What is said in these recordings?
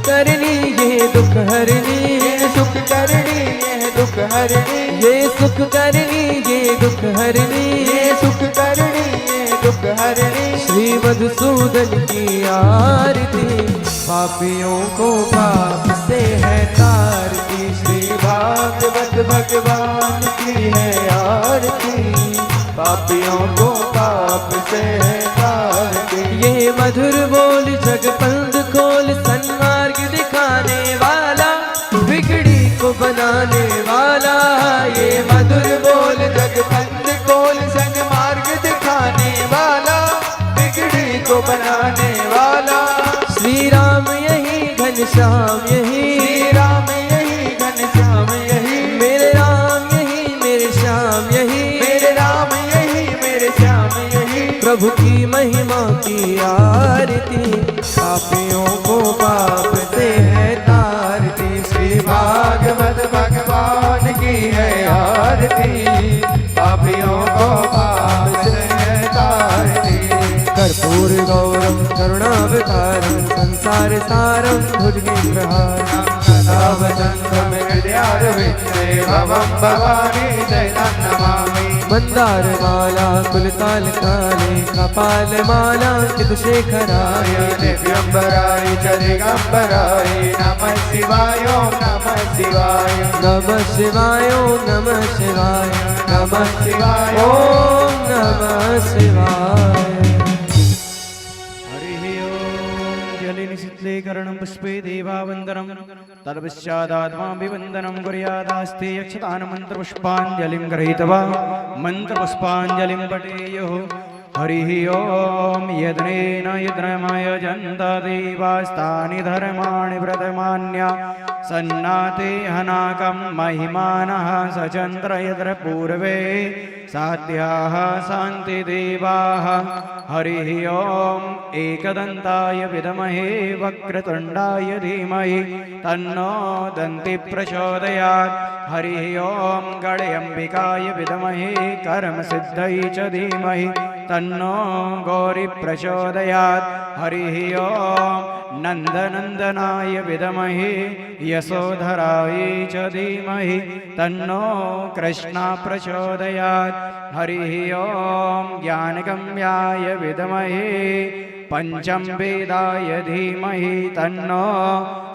करनी ये दुख हरनी, सुख करनी ये दुख हरनी, ये सुख करनी ये दुख हरनी, ये सुख करनी ये दुख हरनी। श्री मधुसूदन की आरती, पापियों को पाप से है तारती। श्री भागवत भगवान की है आरती, पापियों को पाप से है तारती। ये मधुर बोल जगपंथ खोल, सन्मार्ग दिखाने वाला, बिगड़ी को बनाने वाला। ये मधुर बोल जगपंथ खोल, सन्मार्ग दिखाने वाला, बिगड़ी को बनाने वाला। श्री राम यही घनश्याम यही, श्री राम यही घनश्याम यही, मेरे राम यही मेरे श्याम यही, मेरे राम यही मेरे श्याम यही। प्रभु की महिमा की आरती, पापियों को पाप से है तारती। श्री भागवत भगवान की है आरती, पापियों को पाप से है तारती। कर्पूर गौरम करुणावतारम, संसार सारम भुजगेन्द्रहारम, सदा वसंतम हृदयारविंदे भवं भवानी शरणं नमामि। मंदार माला कुलताल काले, कपाल माला चितशेखराय, दिव्यंबराय च दिगंबराय नमः शिवाय ओम नमः शिवाय। नमः शिवाय ओम नमः शिवाय, नमः शिवाय ओम नमः शिवाय। जलिनिशित्लीकरणं पुष्पे देवावन्दनं, तत्पश्चादात्माभिवन्दनं कुर्यादास्ते यक्षतान् मन्त्रपुष्पाञ्जलिं गृहीत्वा मन्त्रपुष्पाञ्जलिं पठेयुः। हरिः ओम यज्ञेन यज्ञमयजन्त देवास्तानि धर्माणि प्रथमान्या, सन्नाते हनाकं महिमानः सचन्द्र यत्र पूर्वे साध्याः शान्ति देवाः। हरिः ओम एकदन्ताय विद्महे वक्रतुण्डाय धीमहि तन्नो दन्ति प्रचोदयात्। हरिः ओम गणेऽम्बिकाय विद्महे कर्मसिद्ध्यै च धीमहि तन्नो गौरी प्रचोदयात्। हरिः ओम नन्दनन्दनाय विद्महे यशोधराय च धीमहि तन्नो कृष्ण प्रचोदयात्। हरिः ओम ज्ञानगम्याय विद्महे पंचम वेदाय धीमहि तन्नो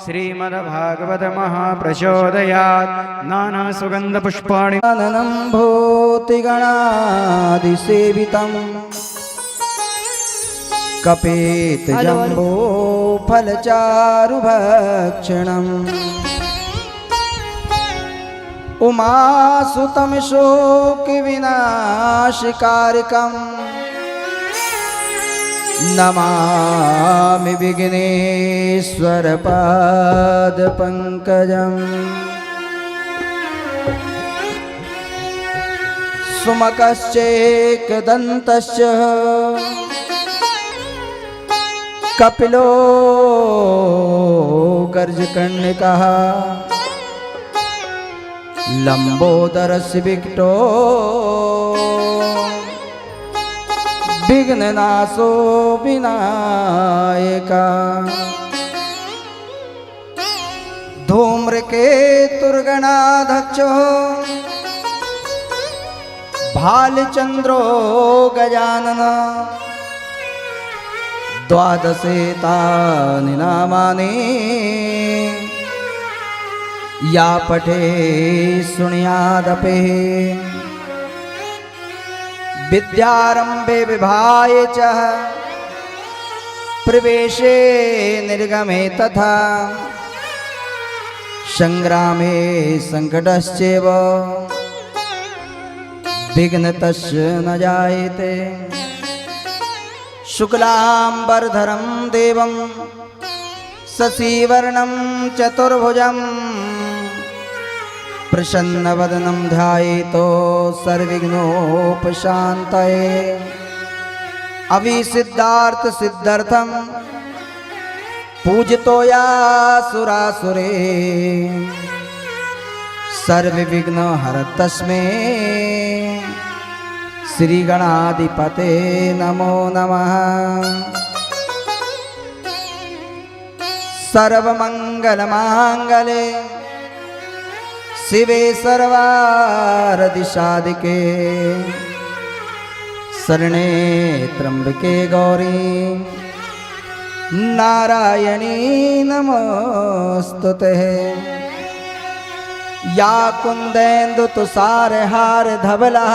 श्रीमद्भागवत महाप्रचोदयात्। नाना सुगंध पुष्पाणि काननं भूतिगणादिसेवितं, कपेत जम्बो फलचारुभक्षणम्, उमासुतं शोकविनाशकारकम्, नमामि विघ्नेश्वरपादपङ्कजम्। सुमकश्चेकदन्तश्च कपिलो गर्जकर्णिकः, लम्बोदरस्य विकटो विघ्ननाशो विनायकः। धूम्रकेतुर्गणाध्यक्षो भालचन्द्रो गजानन, द्वादशेतानि नामानि या पठे शृणुयादपि। विद्यारंभे विभाय च प्रवेशे निर्गमे तथा, संग्रामे संकटश्चैव विघ्नतस्य न जायते। शुक्लांबरधरं देवं शशिवर्णं चतुर्भुजं, प्रसन्नवदनं ध्यायेतो सर्वविघ्नोपशान्तये। अभिसिद्धार्थ सिद्ध्यर्थं पूजितो या सुरासुरे, सर्वविघ्न हरतस्मै श्री गणाधिपते नमो नमः। सर्वमंगलमांगले शिवे सर्वार्धसाधिके शरणे त्र्यंबके गौरी नारायणी नमोस्तुते। या कुंदेन्दु तुषारहार धवलः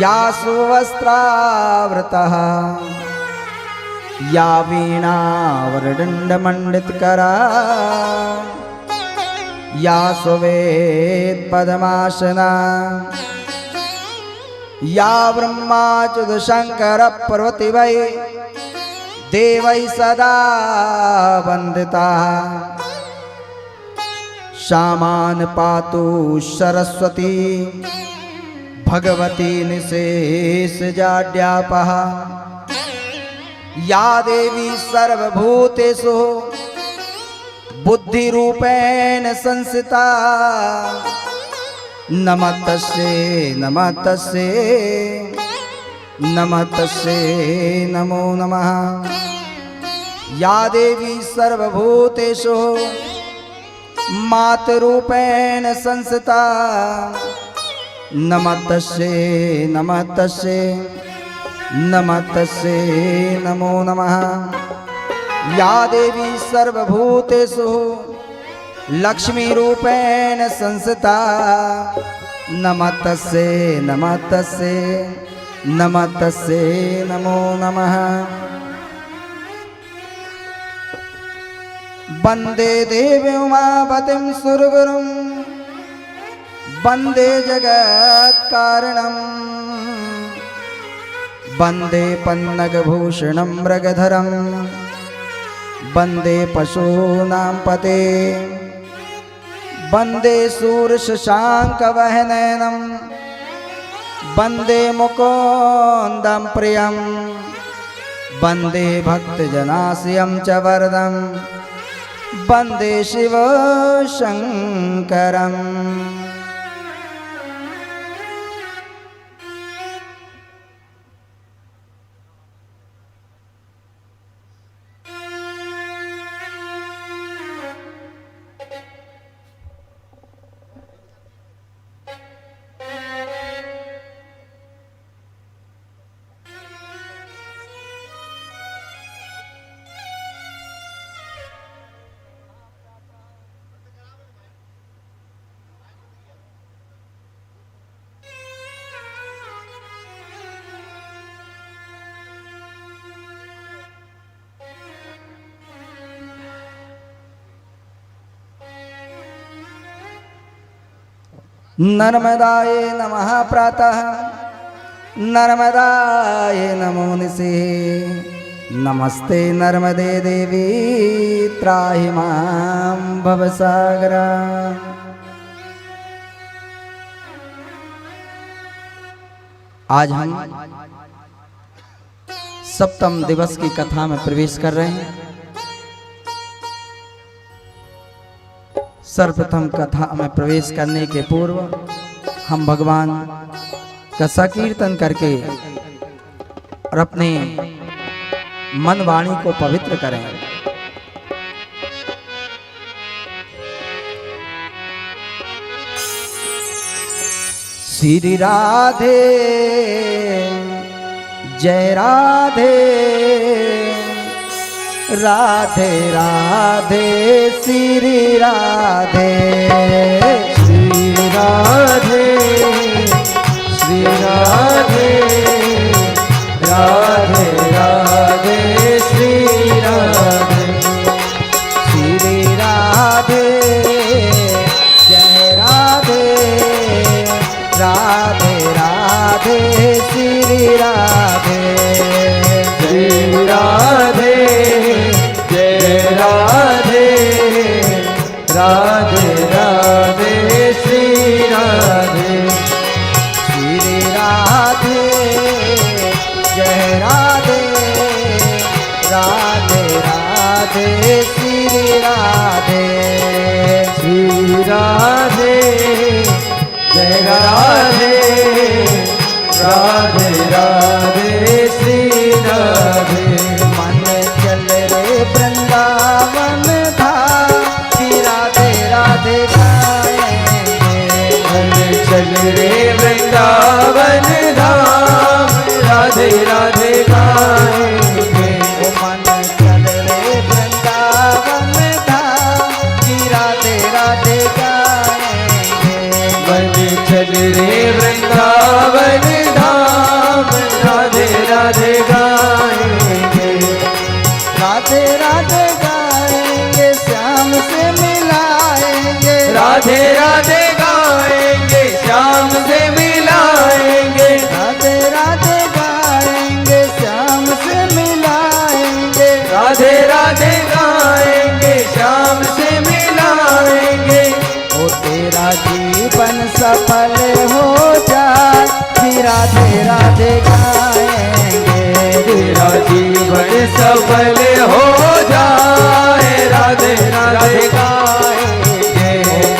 या सुवस्त्रावृतः या वीणा वरदण्डमण्डितकरा या सुवेद पद्मासना या ब्रह्माच्युत शंकर पार्वती वै देवै सदा वंदिता। शामान पातु सरस्वती भगवती निशेष जाड्यापः या देवी सर्वभूतेषु बुद्धिरूपेण संस्थिता। नमस्तस्यै नमस्तस्यै नमस्तस्यै नमो नमः। या देवी सर्वभूतेषु मातरूपेण संस्थिता। नमस्तस्यै नमस्तस्यै नमस्तस्यै नमो नमः। या देवी सर्वभूतेषु लक्ष्मी रूपेण संस्थिता। नमस्तस्यै नमस्तस्यै नमस्तस्यै नमो नमः। वंदे देवी उमापतिं सुरगुरुं वंदे जगत्कारणं वंदे पन्नगभूषणं मृगधरं वंदे पशूनां पते वंदे शूरशशाङ्कवहननं वंदे मुकुन्दं प्रियं वंदे भक्तजनाश्रयं च वरदं वंदे शिव शंकरम्। नर्मदाय नमः प्रातः नर्मदाय नमो निशे। नमस्ते नर्मदे देवी त्राहि मां भवसागरा। आज हम सप्तम दिवस की कथा में प्रवेश कर रहे हैं। सर्वप्रथम कथा में प्रवेश करने के पूर्व हम भगवान का संकीर्तन करके और अपने मन वाणी को पवित्र करें। श्री राधे जय राधे राधे राधे श्री राधे श्री राधे श्री राधे राधे राधे श्री राधे। श्री राधे जय राधे राधे राधे श्री राधे। श्री राधे जय राधे राधे राधे श्री राधे। श्री राधे जय राधे राधे राधे श्री राधे। श्री राधे जय राधे राधे राधे श्री राधे। मन चल रे वृंदावन राधे राधे गाएंगे श्याम से मिलाएंगे, राधे राधे गाएंगे श्याम से मिलाएंगे, राधे राधे गाएंगे श्याम से मिलाएंगे। ओ तेरा जीवन सफल हो जाए, फिर राधे राधे गाएंगे, तेरा जीवन सफल हो जाए, राधे राधे गाएंगे।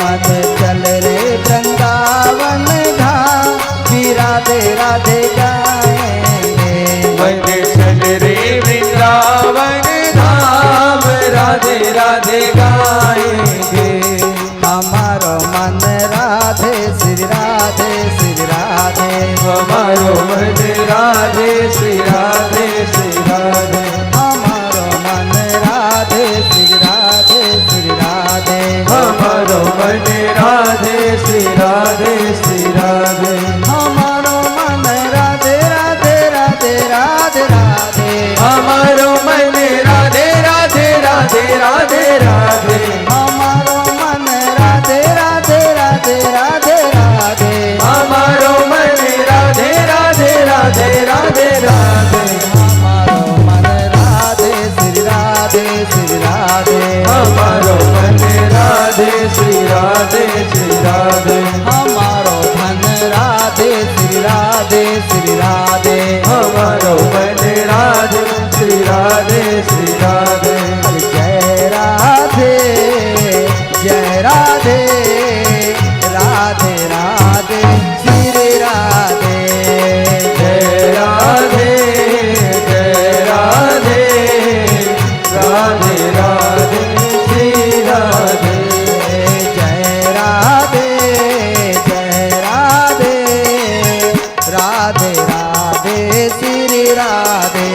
मन चल रे वृंदावन धाम, फिर राधे राधे गाएंगे, मन चल रे वृंदावन धाम, राधे राधे गाएंगे। हमारो मन राधे श्री राधे श्री राधे, हमारो मन राधे श्री राधे श्री राधे, हमारो मन राधे श्री राधे श्री राधे, हमारो मन राधे श्री राधे श्री राधे, हमारो मन राधे राधे राधे राधे राधे, हमारो मन राधे राधे राधे राधे राधे, हमारो मन राधे राधे राधे राधे राधे, हमारो मन राधे राधे राधे राधे राधे, हमारो मन राधे श्री राधे श्री राधे, हमारो मन राधे श्री राधे श्री राधे, हमारो धन राधे श्री राधे श्री राधे, हमारो मन राधे श्री राधे श्री राधे। जय राधे जय राधे, राधे राधे श्री राधे, जय राधे जय राधे, राधे राधे श्री राधे, जय राधे जय राधे, राधे राधे श्री राधे,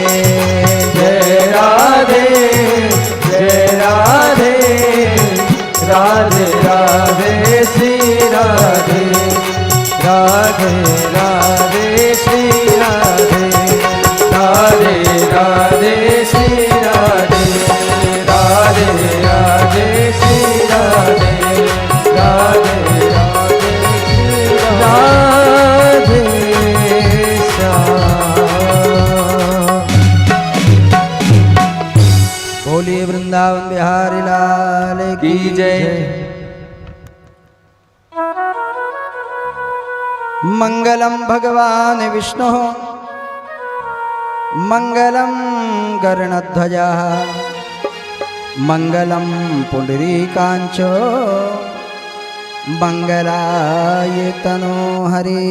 जय राधे जय राधे, राधे राधे श्री राधे, राधे राधे श्री राधे, राधे राधे श्री राधे, राधे राधे श्री राधे, राधे राधे श्री राधे श्याम। बोलिए वृंदावन बिहारी लाल की जय। मंगलम भगवान विष्णु, मंगलम गरुड़ध्वजा, मंगलम पुंडरीकांचो, मंगलाय तनो हरि।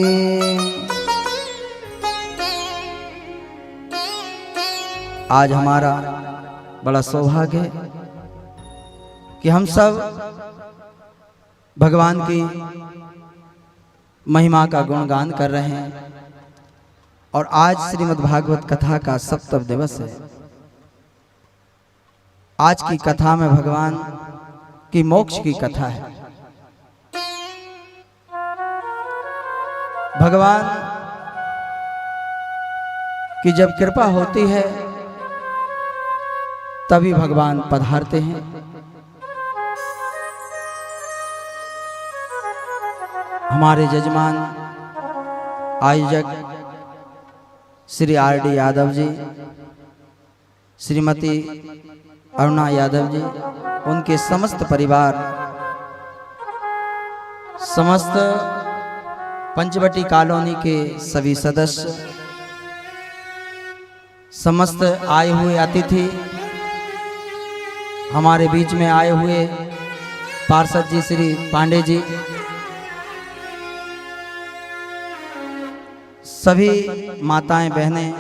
आज हमारा बड़ा सौभाग्य है कि हम सब भगवान की महिमा का गुणगान कर रहे हैं और आज श्रीमद् भागवत कथा का सप्तम दिवस है। आज की कथा में भगवान की मोक्ष की कथा है। भगवान की जब कृपा होती है तभी भगवान पधारते हैं। हमारे जजमान आयोजक श्री आर.डी. यादव जी, श्रीमती अरुणा यादव जी, उनके समस्त परिवार, समस्त पंचवटी कॉलोनी के सभी सदस्य, समस्त आए हुए अतिथि, हमारे बीच में आए हुए पार्षद जी श्री पांडे जी, सभी माताएं बहनें,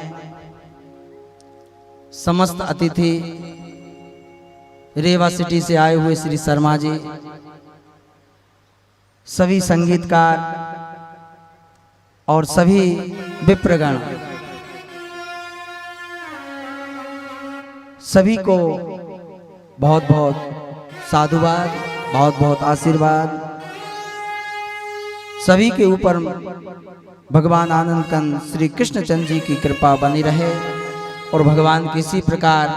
समस्त अतिथि, रेवा सिटी से आए हुए श्री शर्मा जी, सभी संगीतकार और सभी विप्रगण, सभी को बहुत बहुत साधुवाद, बहुत बहुत आशीर्वाद। सभी के ऊपर भगवान आनंद कंद श्री कृष्णचंद्र जी की कृपा बनी रहे और भगवान किसी प्रकार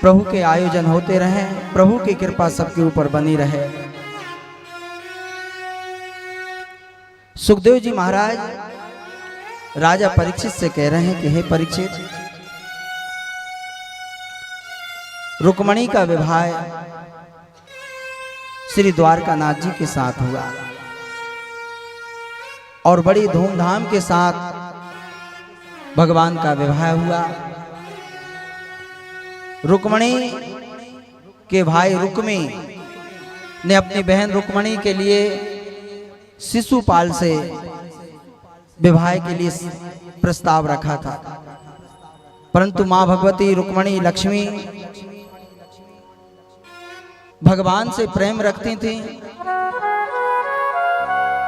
प्रभु के आयोजन होते रहें, प्रभु की कृपा सबके ऊपर बनी रहे। सुखदेव जी महाराज राजा परीक्षित से कह रहे हैं कि हे परीक्षित, रुक्मणी का विवाह श्री द्वारकानाथ जी के साथ हुआ और बड़ी धूमधाम के साथ भगवान का विवाह हुआ। रुक्मणी के भाई रुक्मी ने अपनी बहन रुक्मणी के लिए शिशुपाल से विवाह के लिए प्रस्ताव रखा था, परंतु मां भगवती रुक्मणी लक्ष्मी भगवान से प्रेम रखती थी।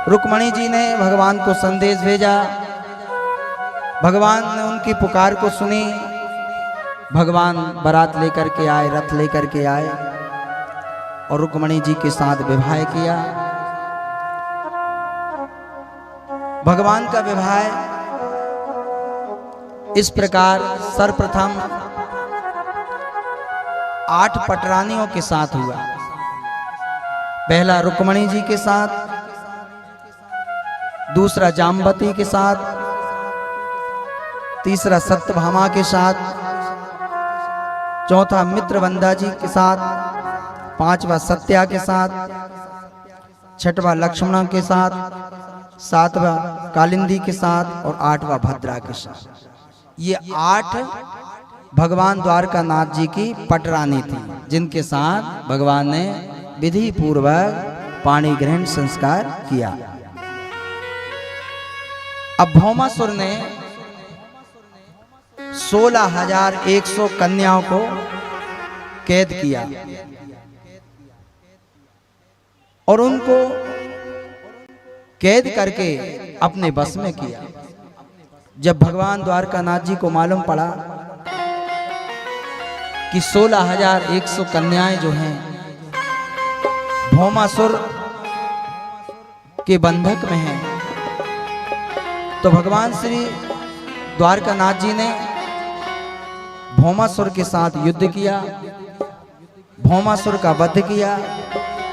रुक्मणी जी ने भगवान को संदेश भेजा, भगवान ने उनकी पुकार को सुनी, भगवान बारात लेकर के आए, रथ लेकर के आए और रुक्मणी जी के साथ विवाह किया। भगवान का विवाह इस प्रकार सर्वप्रथम 8 पटरानियों के साथ हुआ। पहला रुक्मणी जी के साथ, दूसरा जाम्बती के साथ, तीसरा सत्यभामा के साथ, चौथा मित्रवंदा जी के साथ, पांचवा सत्या के साथ, छठवां लक्ष्मण के साथ, सातवां कालिंदी के साथ और 8वां भद्रा के साथ। ये 8 भगवान द्वारकानाथ जी की पटरानी थी, जिनके साथ भगवान ने विधि पूर्वक पाणी ग्रहण संस्कार किया। अब भौमासुर ने 16,100 कन्याओं को कैद किया और उनको कैद करके अपने बस में किया। जब भगवान द्वारकानाथ जी को मालूम पड़ा कि 16,100 कन्याएं जो हैं भौमासुर के बंधक में हैं, तो भगवान श्री द्वारकानाथ जी ने भौमासुर के साथ युद्ध किया, भौमासुर का वध किया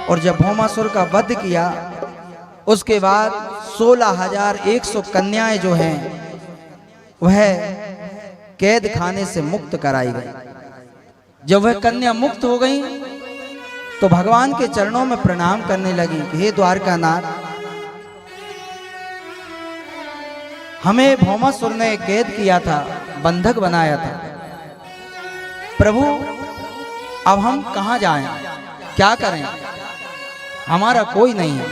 और जब भौमासुर का वध किया उसके बाद 16,100 कन्याएं जो हैं वह कैद खाने से मुक्त कराई गई। जब वह कन्या मुक्त हो गई तो भगवान के चरणों में प्रणाम करने लगी कि हे द्वारकानाथ, हमें भौमासुर ने कैद किया था, बंधक बनाया था, प्रभु अब हम कहां जाएं, क्या करें, हमारा कोई नहीं है,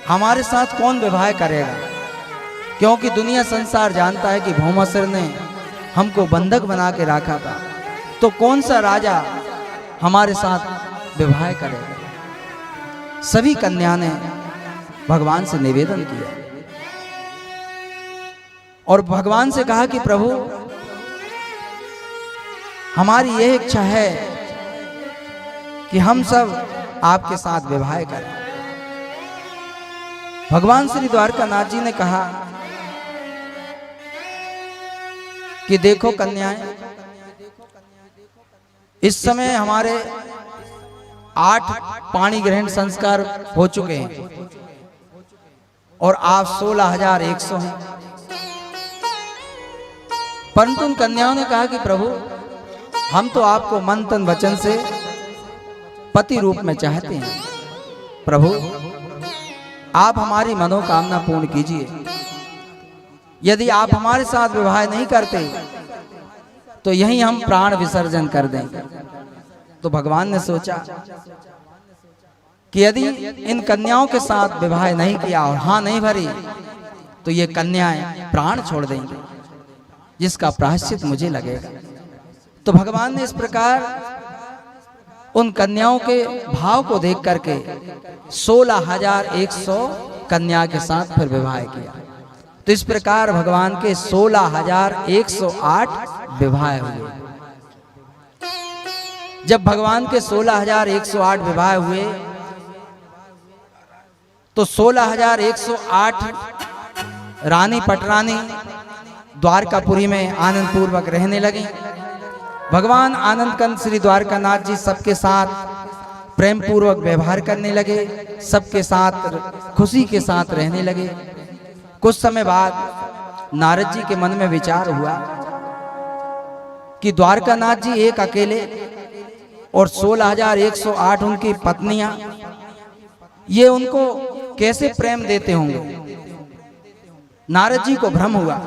हमारे साथ कौन विवाह करेगा, क्योंकि दुनिया संसार जानता है कि भौमासुर ने हमको बंधक बना के रखा था, तो कौन सा राजा हमारे साथ विवाह करेगा। सभी कन्या ने भगवान से निवेदन किया और भगवान से कहा कि प्रभु हमारी यह इच्छा है कि हम सब आपके साथ विवाह करें। भगवान श्री द्वारकानाथ जी ने कहा कि देखो कन्याएं, इस समय हमारे 8 पाणी ग्रहण संस्कार हो चुके हैं और आप 16,100 हैं, परंतु उन कन्याओं ने कहा कि प्रभु हम तो आपको मन तन वचन से पति रूप में चाहते हैं, प्रभु आप हमारी मनोकामना पूर्ण कीजिए। यदि आप हमारे साथ विवाह नहीं करते तो यहीं हम प्राण विसर्जन कर देंगे। तो भगवान ने सोचा कि यदि इन कन्याओं के साथ विवाह नहीं किया और हाँ नहीं भरी तो ये कन्याएं प्राण छोड़ देंगे, जिसका प्रायश्चित मुझे लगेगा। तो भगवान ने इस प्रकार उन कन्याओं के भाव को देख करके 16,100 कन्या के साथ फिर विवाह किया। तो इस प्रकार भगवान के 16,108 विवाह हुए। जब भगवान के 16,108 विवाह हुए तो 16,108 रानी पटरानी द्वारकापुरी में आनंद पूर्वक रहने लगी। भगवान आनंद कंद श्री द्वारकानाथ जी सबके साथ प्रेम पूर्वक व्यवहार करने लगे, सबके साथ खुशी के साथ रहने लगे। कुछ समय बाद नारद जी के मन में विचार हुआ कि द्वारकानाथ जी एक अकेले और 16,108 उनकी पत्नियां, ये उनको कैसे प्रेम देते होंगे। नारद जी को भ्रम हुआ।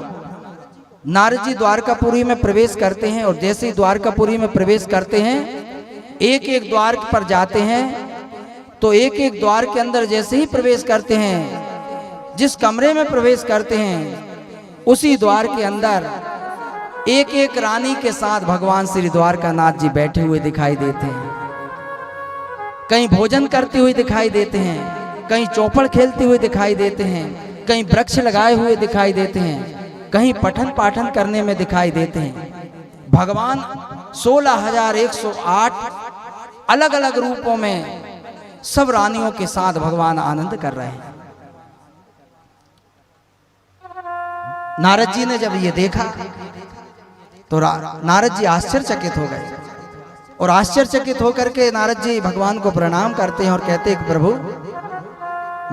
नारद जी द्वारकापुरी में प्रवेश करते हैं और जैसे ही द्वारकापुरी में प्रवेश करते हैं, एक एक द्वार पर जाते हैं, तो एक एक द्वार के अंदर जैसे ही प्रवेश करते हैं, जिस कमरे में प्रवेश करते हैं, उसी द्वार के अंदर एक एक रानी के साथ भगवान श्री द्वारकानाथ जी बैठे हुए दिखाई देते हैं। कहीं भोजन करते हुए दिखाई देते हैं, कहीं चौपड़ खेलते हुए दिखाई देते हैं, कहीं वृक्ष लगाए हुए दिखाई देते हैं, कहीं पठन पाठन करने में दिखाई देते हैं। भगवान 16,108 अलग अलग रूपों में सब रानियों के साथ भगवान आनंद कर रहे हैं। नारद जी ने जब ये देखा तो नारद जी आश्चर्यचकित हो गए और आश्चर्यचकित होकर के नारद जी भगवान को प्रणाम करते हैं और कहते हैं कि प्रभु,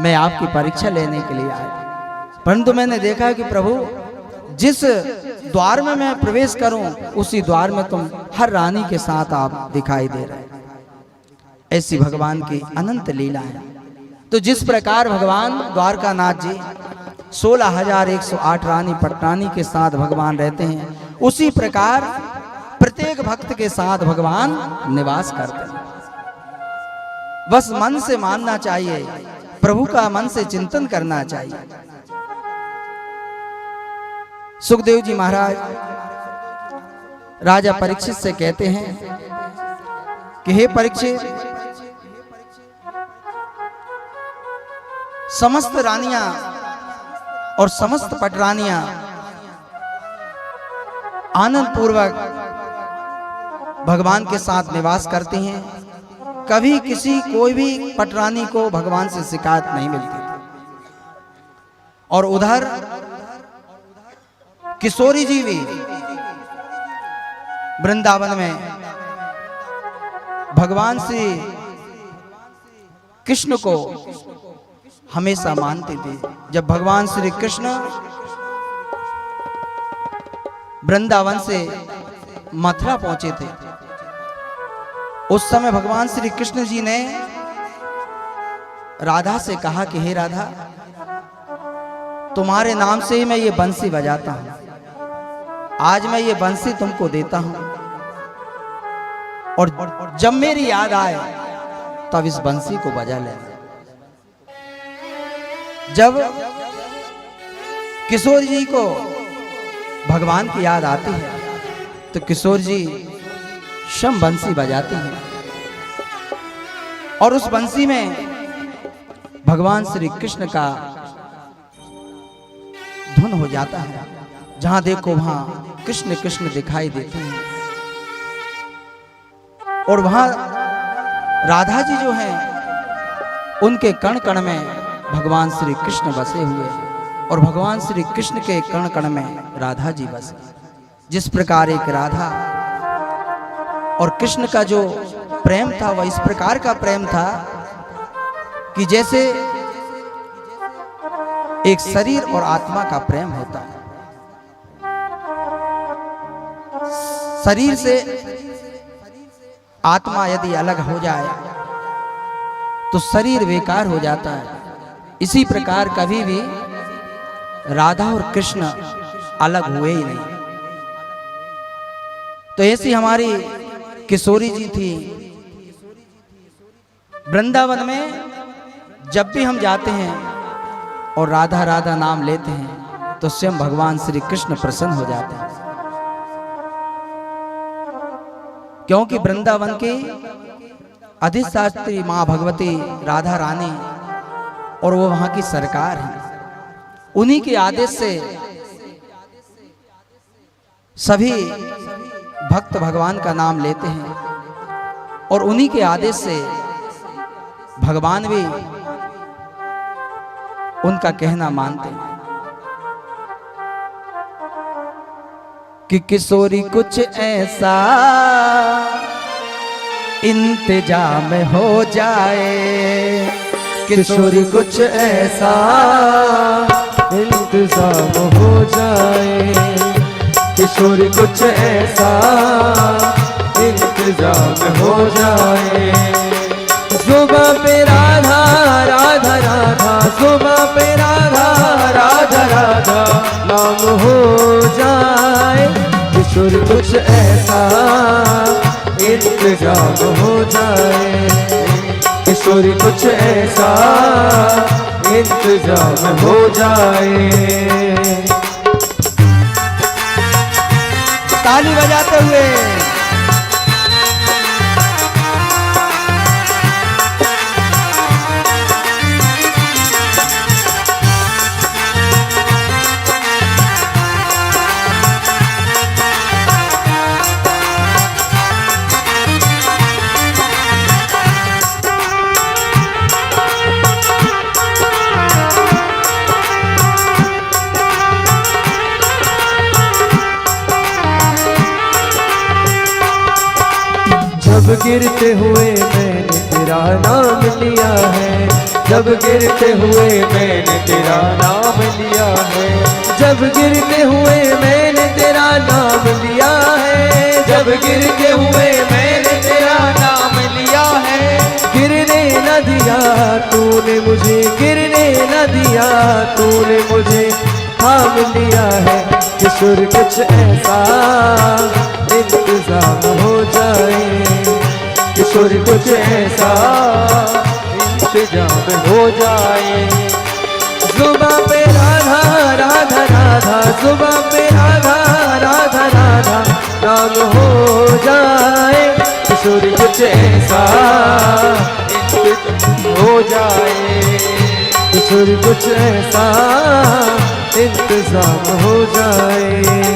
मैं आपकी परीक्षा लेने के लिए आया, परंतु मैंने देखा कि प्रभु, जिस द्वार में मैं प्रवेश करूं उसी द्वार में तुम हर रानी के साथ आप दिखाई दे रहे हैं। ऐसी भगवान की अनंत लीला है। तो जिस प्रकार भगवान द्वारकानाथ जी 16,108 रानी पटरानी के साथ भगवान रहते हैं, उसी प्रकार प्रत्येक भक्त के साथ भगवान निवास करते हैं। बस मन से मानना चाहिए, प्रभु का मन से चिंतन करना चाहिए। सुखदेव जी महाराज राजा परीक्षित से कहते हैं कि हे परीक्षित, समस्त रानियां और समस्त पटरानियां आनंद पूर्वक भगवान के साथ निवास करती हैं। कभी किसी कोई भी पटरानी को भगवान से शिकायत नहीं मिलती थी। और उधर किशोरी जी भी वृंदावन में भगवान श्री कृष्ण को हमेशा मानते थे। जब भगवान श्री कृष्ण वृंदावन से मथुरा पहुंचे थे, उस समय भगवान श्री कृष्ण जी ने राधा से कहा कि हे राधा, तुम्हारे नाम से ही मैं ये बंसी बजाता हूं, आज मैं ये बंसी तुमको देता हूं, और जब मेरी याद आए तब इस बंसी को बजा लेना। जब किशोर जी को भगवान की याद आती है तो किशोर जी शम बंसी बजाते हैं और उस बंसी में भगवान श्री कृष्ण का धुन हो जाता है। जहां देखो वहां कृष्ण कृष्ण दिखाई देते हैं और वहां राधा जी जो हैं उनके कण कण में भगवान श्री कृष्ण बसे हुए और भगवान श्री कृष्ण के कण कण में राधा जी बसे। जिस प्रकार एक राधा और कृष्ण का जो प्रेम था वह इस प्रकार का प्रेम था कि जैसे एक शरीर और आत्मा का प्रेम होता है। शरीर से आत्मा यदि अलग हो जाए तो शरीर बेकार हो जाता है। इसी प्रकार कभी भी राधा और कृष्ण अलग हुए ही नहीं। तो ऐसी हमारी किशोरी जी थी। वृंदावन में जब भी हम जाते हैं और राधा राधा नाम लेते हैं तो स्वयं भगवान श्री कृष्ण प्रसन्न हो जाते हैं, क्योंकि वृंदावन की अधिष्ठात्री मां भगवती राधा रानी और वो वहां की सरकार है। उन्हीं के आदेश से सभी भक्त भगवान का नाम लेते हैं और उन्हीं के आदेश से भगवान भी उनका कहना मानते हैं कि किशोरी कुछ ऐसा इंतजाम हो जाए, किशोरी कुछ ऐसा इंतजाम हो जाए, किशोर कुछ ऐसा इंतजाम हो जाए। सुबह पे राधा राधा राधा, सुबह पे राधा राधा राधा नाम हो जाए, किशोर कुछ ऐसा इंतजाम हो जाए, किशोर कुछ ऐसा इंतजाम हो जाए। ताली बजाते हुए जब गिरते हुए मैंने तेरा नाम लिया है, जब गिरते हुए मैंने तेरा नाम लिया है, जब गिरते हुए मैंने तेरा नाम लिया है, जब गिरते हुए मैंने तेरा नाम लिया है। गिरने न दिया तूने मुझे, गिरने न दिया तूने मुझे, थाम लिया है, किशोर कुछ ऐसा इंतजाम हो जाए, किशोर कुछ ऐसा इंतजाम हो जाए। सुबह पे राधा राधा राधा, सुबह पे राधा राधा राधा नाम हो जाए, किशोर कुछ ऐसा इंतजाम हो जाए, किशोर कुछ ऐसा इंतजाम हो जाए।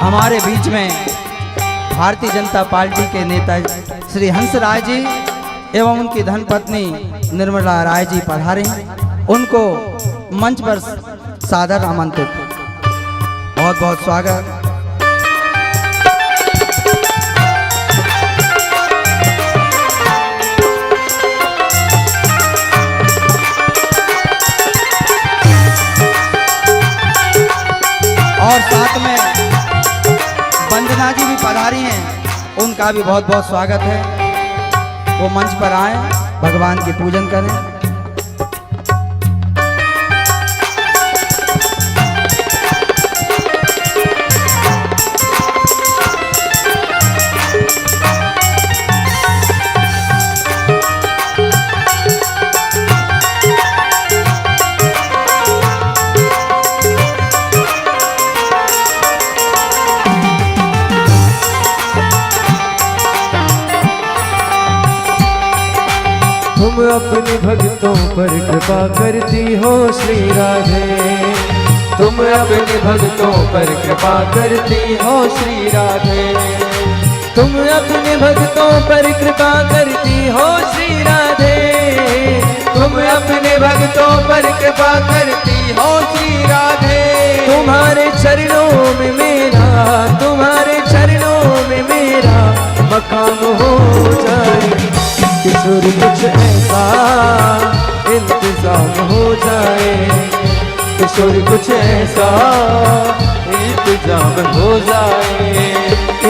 हमारे बीच में भारतीय जनता पार्टी के नेता श्री हंसराज जी एवं उनकी धर्मपत्नी निर्मला राय जी पधारे, उनको मंच पर सादर आमंत्रित। बहुत बहुत स्वागत। और साथ में वंदना जी भी पधारी हैं, उनका भी बहुत बहुत स्वागत है। वो मंच पर आए, भगवान की पूजन करें। तुम अपने भक्तों पर कृपा करती हो श्री राधे, तुम अपने भक्तों पर कृपा करती हो श्री राधे, तुम अपने भक्तों पर कृपा करती हो श्री राधे, तुम अपने भक्तों पर कृपा करती हो श्री राधे। तुम्हारे चरणों में मेरा, तुम्हारे चरणों में मेरा मकाम हो जाए, किशोर कुछ ऐसा इंतजाम हो जाए, किशोर कुछ ऐसा इंतजाम हो जाए,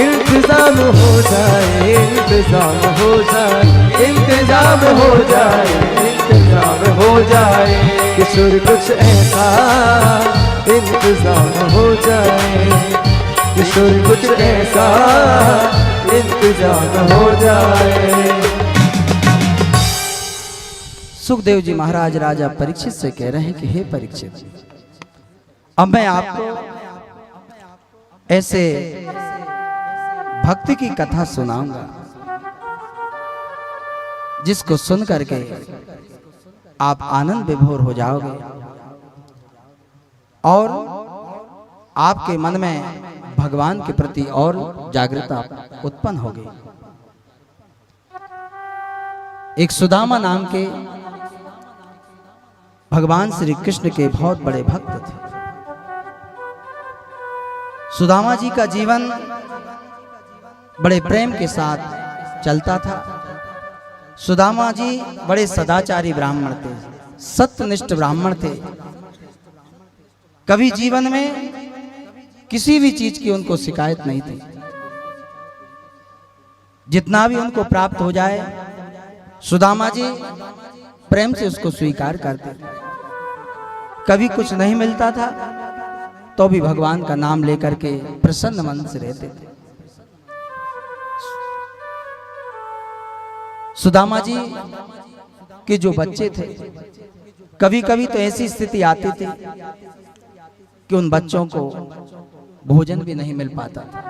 इंतजाम हो जाए, इंतजाम हो जाए, इंतजाम हो जाए, इंतजाम हो जाए, किशोर कुछ ऐसा इंतजाम हो जाए, किशोर कुछ ऐसा इंतजाम हो जाए। सुखदेव जी महाराज राजा परीक्षित से कह रहे हैं कि हे परीक्षित, अब मैं आपको ऐसे भक्ति की कथा सुनाऊंगा जिसको सुन करके आप आनंद विभोर हो जाओगे और आपके मन में भगवान के प्रति और जागरूकता उत्पन्न होगी। एक सुदामा नाम के भगवान श्री कृष्ण के बहुत बड़े भक्त थे। सुदामा जी का जीवन बड़े प्रेम के साथ चलता था। सुदामा जी बड़े सदाचारी ब्राह्मण थे, सत्यनिष्ठ ब्राह्मण थे। कभी जीवन में किसी भी चीज की उनको शिकायत नहीं थी। जितना भी उनको प्राप्त हो जाए सुदामा जी प्रेम से उसको स्वीकार करते थे। कभी कुछ नहीं मिलता था तो भी भगवान का नाम लेकर के प्रसन्न मन से रहते थे। सुदामा जी के जो बच्चे थे, कभी कभी तो ऐसी स्थिति आती थी कि उन बच्चों को भोजन भी नहीं मिल पाता था।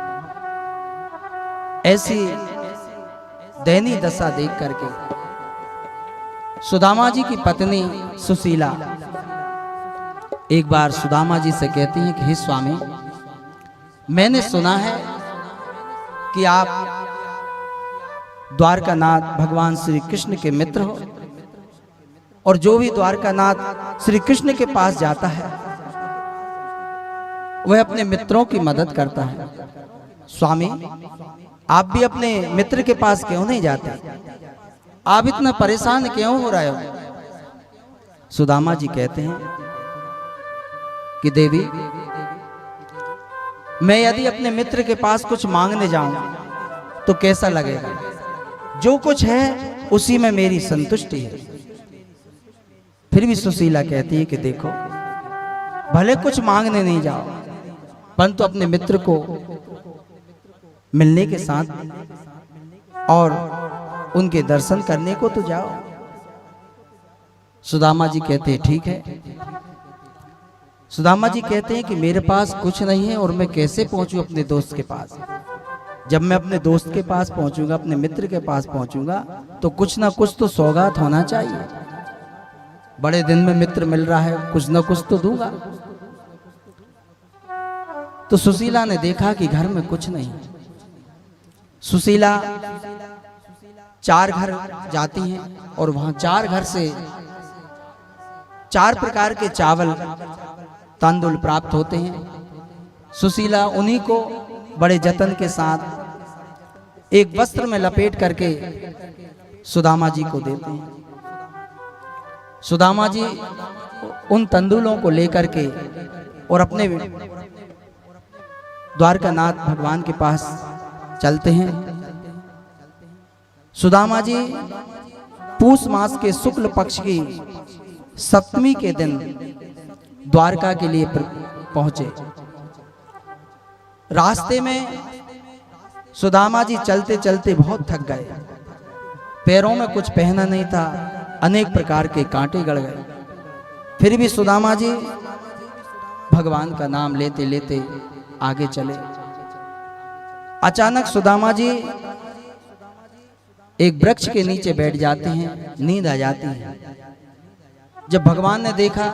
ऐसी दयनीय दशा देख करके सुदामा जी की पत्नी सुशीला एक बार सुदामा जी से कहती हैं कि हे स्वामी, मैंने सुना है कि आप द्वारकानाथ भगवान श्री कृष्ण के मित्र हो और जो भी द्वारकानाथ श्री कृष्ण के पास जाता है वह अपने मित्रों की मदद करता है। स्वामी, आप भी अपने मित्र के पास क्यों नहीं जाते? आप इतना परेशान क्यों हो रहे हो? सुदामा जी कहते हैं कि देवी, मैं यदि अपने मित्र के पास कुछ मांगने जाऊं तो कैसा लगेगा? जो कुछ है उसी में मेरी संतुष्टि है। फिर भी सुशीला कहती है कि देखो, भले कुछ मांगने नहीं जाओ परंतु अपने मित्र को मिलने के साथ और उनके दर्शन करने को तो जाओ। सुदामा जी कहते हैं ठीक है। सुदामा जी कहते हैं कि मेरे पास कुछ नहीं है और मैं कैसे पहुंचूं अपने दोस्त के पास? जब मैं अपने दोस्त के पास पहुंचूंगा, अपने मित्र के पास पहुंचूंगा तो कुछ ना कुछ तो सौगात होना चाहिए। बड़े दिन में मित्र मिल रहा है, कुछ ना कुछ तो दूंगा। तो सुशीला ने देखा कि घर में कुछ नहीं। सुशीला 4 घर जाती हैं और वहां 4 घर से 4 प्रकार के चावल तांदुल प्राप्त होते हैं। सुशीला उन्हीं को बड़े जतन के साथ एक वस्त्र में लपेट करके सुदामा जी को देते हैं। सुदामा जी उन तंदूलों को लेकर के और अपने द्वारकानाथ भगवान के पास चलते हैं। सुदामा जी पूष मास के शुक्ल पक्ष की 7वीं के दिन द्वारका के लिए पहुंचे। रास्ते में सुदामा जी चलते चलते बहुत थक गए। पैरों में कुछ पहना नहीं था, अनेक प्रकार के कांटे गड़ गए। फिर भी सुदामा जी भगवान का नाम लेते लेते आगे चले। अचानक सुदामा जी एक वृक्ष के नीचे बैठ जाते हैं, नींद आ जाती है। जब भगवान ने देखा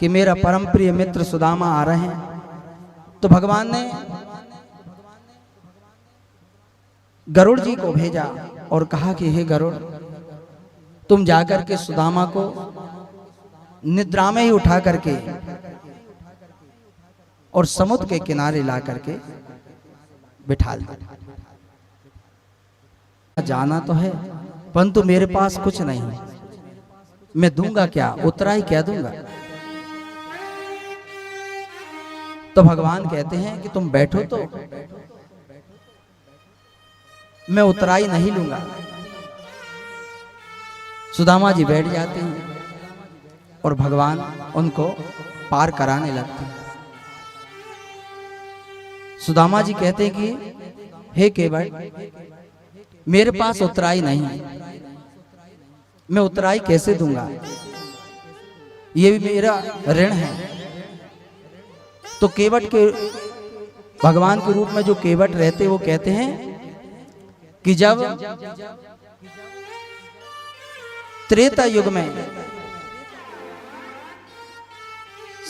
कि मेरा परम प्रिय मित्र सुदामा आ रहे हैं तो भगवान ने गरुड़ जी को भेजा और कहा कि हे गरुड़, तुम जाकर के सुदामा को निद्रा में ही उठा करके और समुद्र के किनारे ला करके बिठा दो। जाना तो है परंतु मेरे पास कुछ नहीं, मैं दूंगा क्या? उतराई क्या दूंगा? तो भगवान कहते हैं कि तुम बैठो तो मैं उतराई नहीं लूंगा। सुदामा जी बैठ जाते हैं और भगवान उनको पार कराने लगते हैं। सुदामा जी कहते हैं कि हे केवट, मेरे पास उतराई नहीं है, मैं उतराई कैसे दूंगा? ये भी मेरा ऋण है। तो केवट के भगवान के रूप में जो केवट रहते वो कहते हैं कि जब त्रेता युग में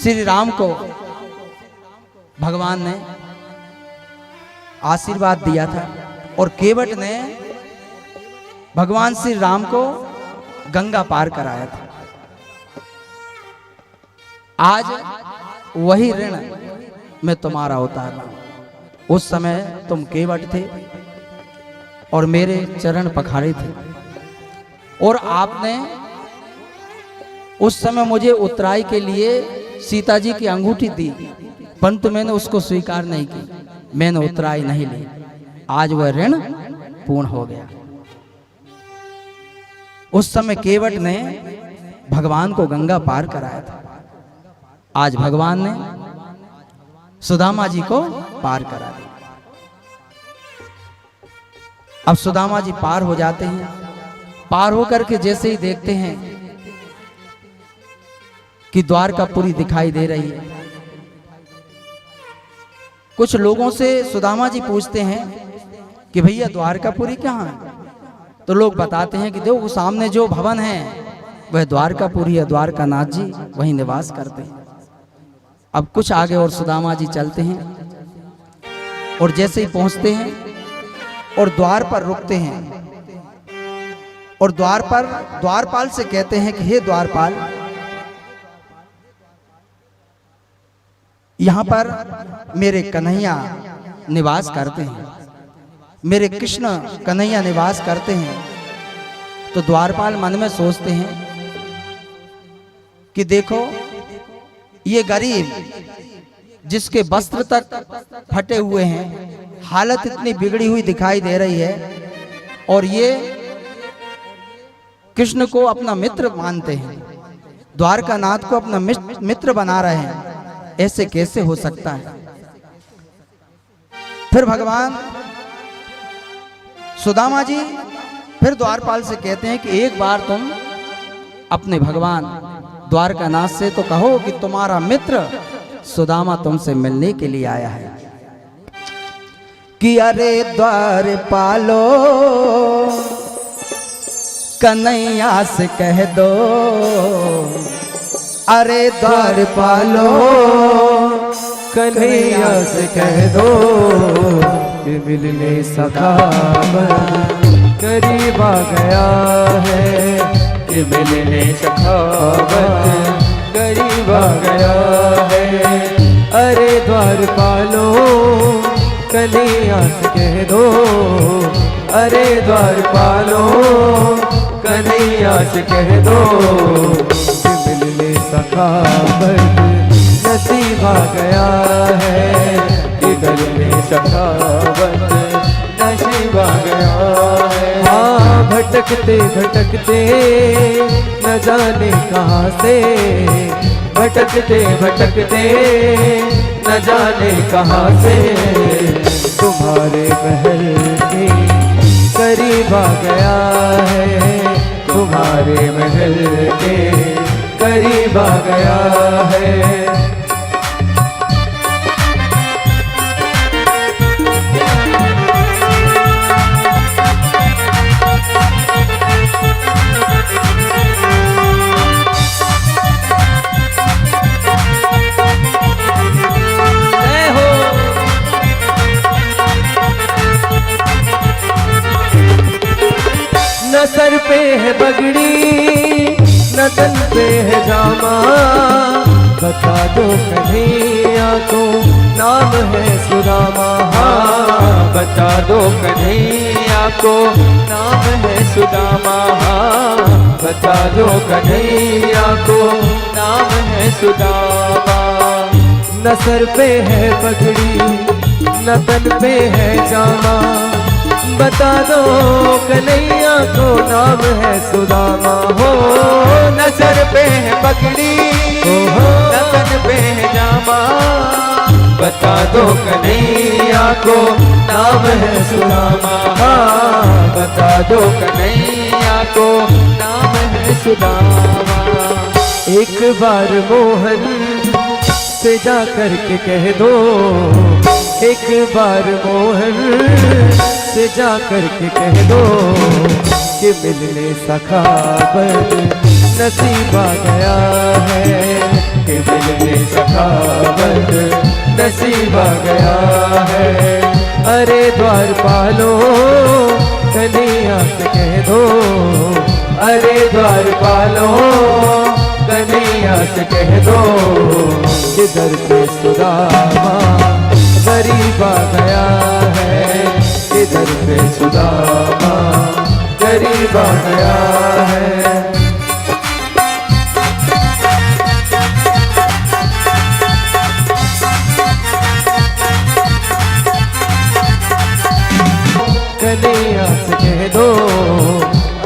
श्री राम को भगवान ने आशीर्वाद दिया था और केवट ने भगवान श्री राम को गंगा पार कराया था। आज वही ऋण मैं तुम्हारा उतार रहा हूं। उस समय तुम केवट थे और मेरे चरण पखारे थे, और आपने उस समय मुझे उत्तराई के लिए सीता जी की अंगूठी दी, परंतु मैंने उसको स्वीकार नहीं की, मैंने उत्तराई नहीं ली। आज वह ऋण पूर्ण हो गया। उस समय केवट ने भगवान को गंगा पार कराया था, आज भगवान ने सुदामा जी को पार करा दिया। अब सुदामा जी पार हो जाते हैं। पार होकर के जैसे ही देखते हैं कि द्वारकापुरी दिखाई दे रही है, कुछ लोगों से सुदामा जी पूछते हैं कि भैया द्वारकापुरी कहाँ है? तो लोग बताते हैं कि देखो सामने जो भवन है वह द्वारकापुरी है, द्वारकानाथ जी वहीं निवास करते हैं। अब कुछ आगे और सुदामा जी चलते हैं, और जैसे ही पहुंचते हैं और द्वार पर रुकते हैं, और द्वारपाल से कहते हैं कि हे द्वारपाल, यहां पर मेरे कन्हैया निवास करते हैं, मेरे कृष्ण कन्हैया निवास करते हैं। तो द्वारपाल मन में सोचते हैं कि देखो ये गरीब जिसके वस्त्र तक फटे हुए हैं, हालत इतनी बिगड़ी हुई दिखाई दे रही है, और ये कृष्ण को अपना मित्र मानते हैं, द्वारकानाथ को अपना मित्र बना रहे हैं, ऐसे कैसे हो सकता है? फिर भगवान सुदामा जी फिर द्वारपाल से कहते हैं कि एक बार तुम अपने भगवान द्वारकानाथ से तो कहो कि तुम्हारा मित्र सुदामा तुमसे मिलने के लिए आया है। कि अरे द्वारपालो कन्हैया से कह दो, अरे द्वारपालो कन्हैया से कह दो कि मिलने सखावत करीब आ गया है, कि मिलने सखावत करीब आ गया है। अरे द्वारपालो कन्हैया से कह दो, अरे द्वारपालो कन्हैया से कह दो कि मिलने सखावत नसीब आ गया है, कि घर में सखावत नसीब आ गया है। हाँ भटकते भटकते न जाने कहाँ से, भटकते भटकते न जाने कहाँ से, तुम्हारे महल के करीब आ गया है, तुम्हारे महल के करीब आ गया है। न सर पे है पगड़ी न तन पे है जामा, बता दो कन्हैया को नाम है सुदामा। हाँ बता दो कन्हैया को नाम है सुदामा, हाँ बता दो कन्हैया को नाम है सुदामा। न सर पे है पगड़ी न तन पे है जामा, बता दो कन्हैया को नाम है सुदामा। हो न सर पे है पगड़ी न तन पे है जामा, बता दो कन्हैया को नाम है सुदामा। हाँ बता दो कन्हैया को नाम है सुदामा। एक बार मोहन से जा कर के कह दो, एक बार मोहन से जा कर के कह दो कि मिलने सखावत नसीब आ गया है, कि मिलने सखावत नसीब आ गया है। अरे द्वारपालो कन्हैया से कह दो, अरे द्वारपालों कन्हैया से कह दो, किधर पे सुदामा गरीब आ गया है, किधर पे सुदामा गरीब आ गया है। कन्हैया से कह दो,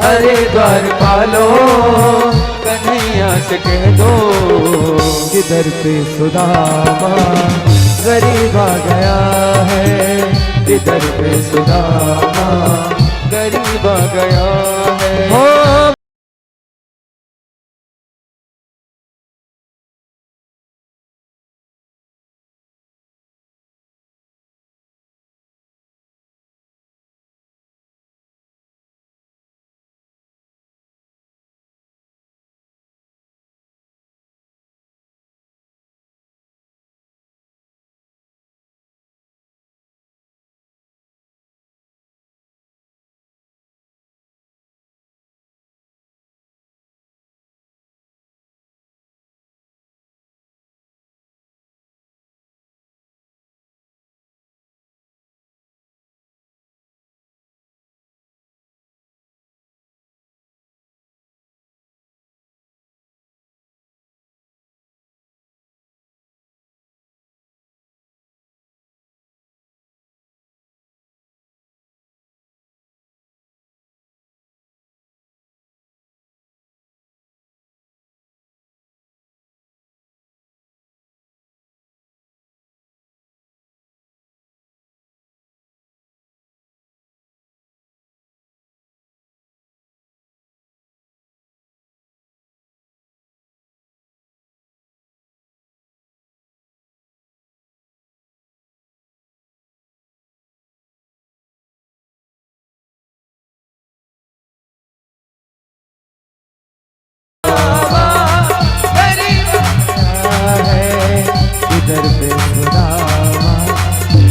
अरे द्वारपालों कन्हैया से कह दो, किधर पे सुदामा गरीब आ गया है, किधर पे सुदामा गरीब आ गया है। हो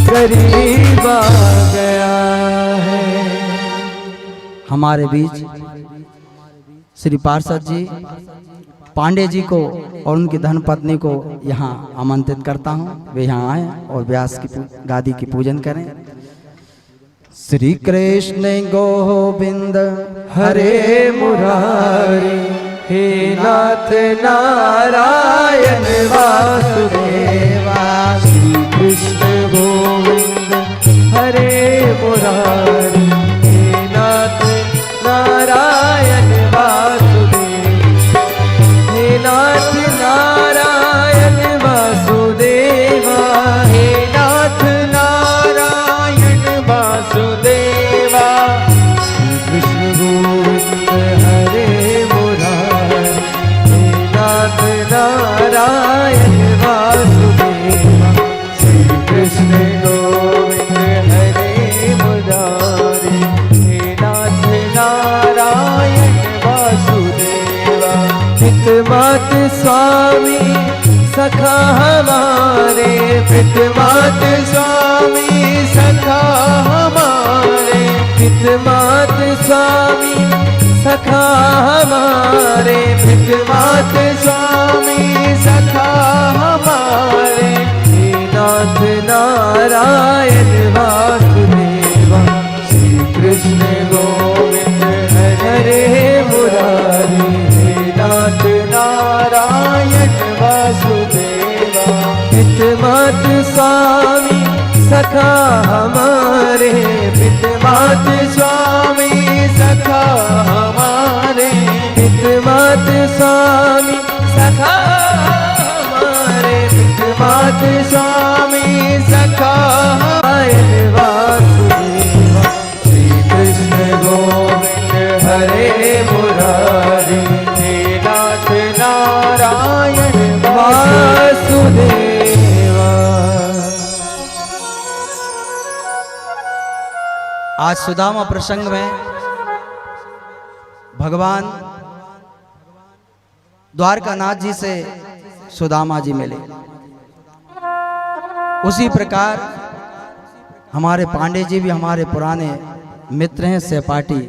गरीब आ गया है। हमारे बीच श्री पार्षद जी पांडे जी को और उनकी धर्मपत्नी को यहाँ आमंत्रित करता हूँ, वे यहाँ आए और व्यास की गादी की पूजन करें। श्री कृष्ण गोविंद हरे मुरारी, हे नाथ नारायण वासुदेवा, श्री कृष्ण गोविंद हरे मुरारी, हे नाथ नारायण वासुदेवा, हे नाथ नारायण वासुदेवा, हे नाथ नारायण वासुदेवा, श्री कृष्ण गोविंद हरे मुरारी, हे नाथ नारायण वासुदेवा, श्री कृष्ण गोविंद हरे मुरारी, हे नाथ नारायण वासुदेवा। पित मात स्वामी सखा हमारे, पित मात स्वामी सखा हमारे, पित मात स्वामी सखा हमारे, पित मात स्वामी सखा हमारे, हे नाथ नारायण वासुदेवा, श्री कृष्ण गोविंद हरे मुरारी, हे नाथ नारायण वासुदेवा। पित मात स्वामी सखा हमारे, पित मात स्वामी सखा हमारे, पित मात स्वामी सखा हमारे, पित मात स्वामी सखा हमारे वासुदेवा, श्री कृष्ण गोविंद हरे मुरारी, हे नाथ नारायण वासुदेवा। आज सुदामा प्रसंग में भगवान द्वारकानाथ जी से सुदामा जी मिले। उसी प्रकार हमारे पांडे जी भी हमारे पुराने मित्र हैं, सहपाठी,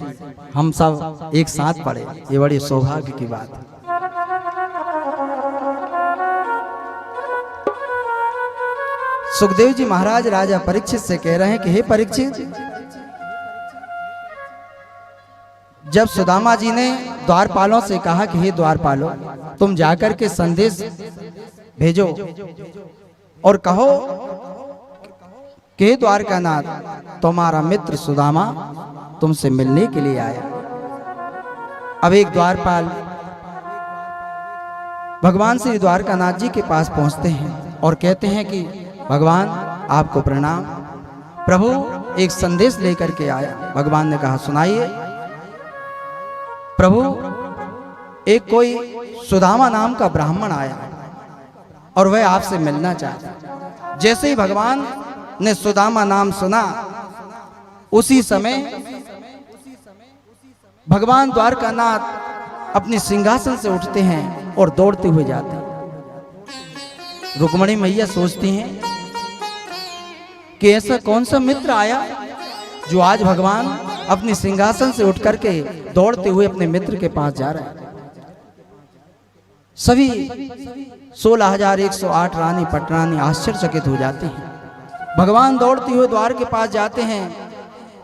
हम सब एक साथ पढ़े, ये बड़ी सौभाग्य की बात है। सुखदेव जी महाराज राजा परीक्षित से कह रहे हैं कि हे परीक्षित, जब सुदामा जी ने द्वारपालों से कहा कि हे द्वारपालों, तुम जाकर के संदेश भेजो और कहो कि हे द्वारकानाथ, तुम्हारा मित्र सुदामा तुमसे मिलने के लिए आया। अब एक द्वारपाल भगवान श्री द्वारकानाथ जी के पास पहुंचते हैं और कहते हैं कि भगवान आपको प्रणाम, प्रभु एक संदेश लेकर के आया। भगवान ने कहा सुनाइए। प्रभु, एक कोई सुदामा नाम का ब्राह्मण आया और वह आपसे मिलना चाहता। जैसे ही भगवान ने सुदामा नाम सुना, उसी समय भगवान द्वारकानाथ अपने सिंहासन से उठते हैं और दौड़ते हुए जाते हैं। रुक्मणी मैया सोचती हैं कि ऐसा कौन सा मित्र आया जो आज भगवान अपने सिंहासन से उठ करके दौड़ते हुए अपने मित्र के पास जा रहा है। सभी 16,108 रानी पटरानी आश्चर्यचकित हो जाते हैं। भगवान दौड़ते हुए द्वार के पास जाते हैं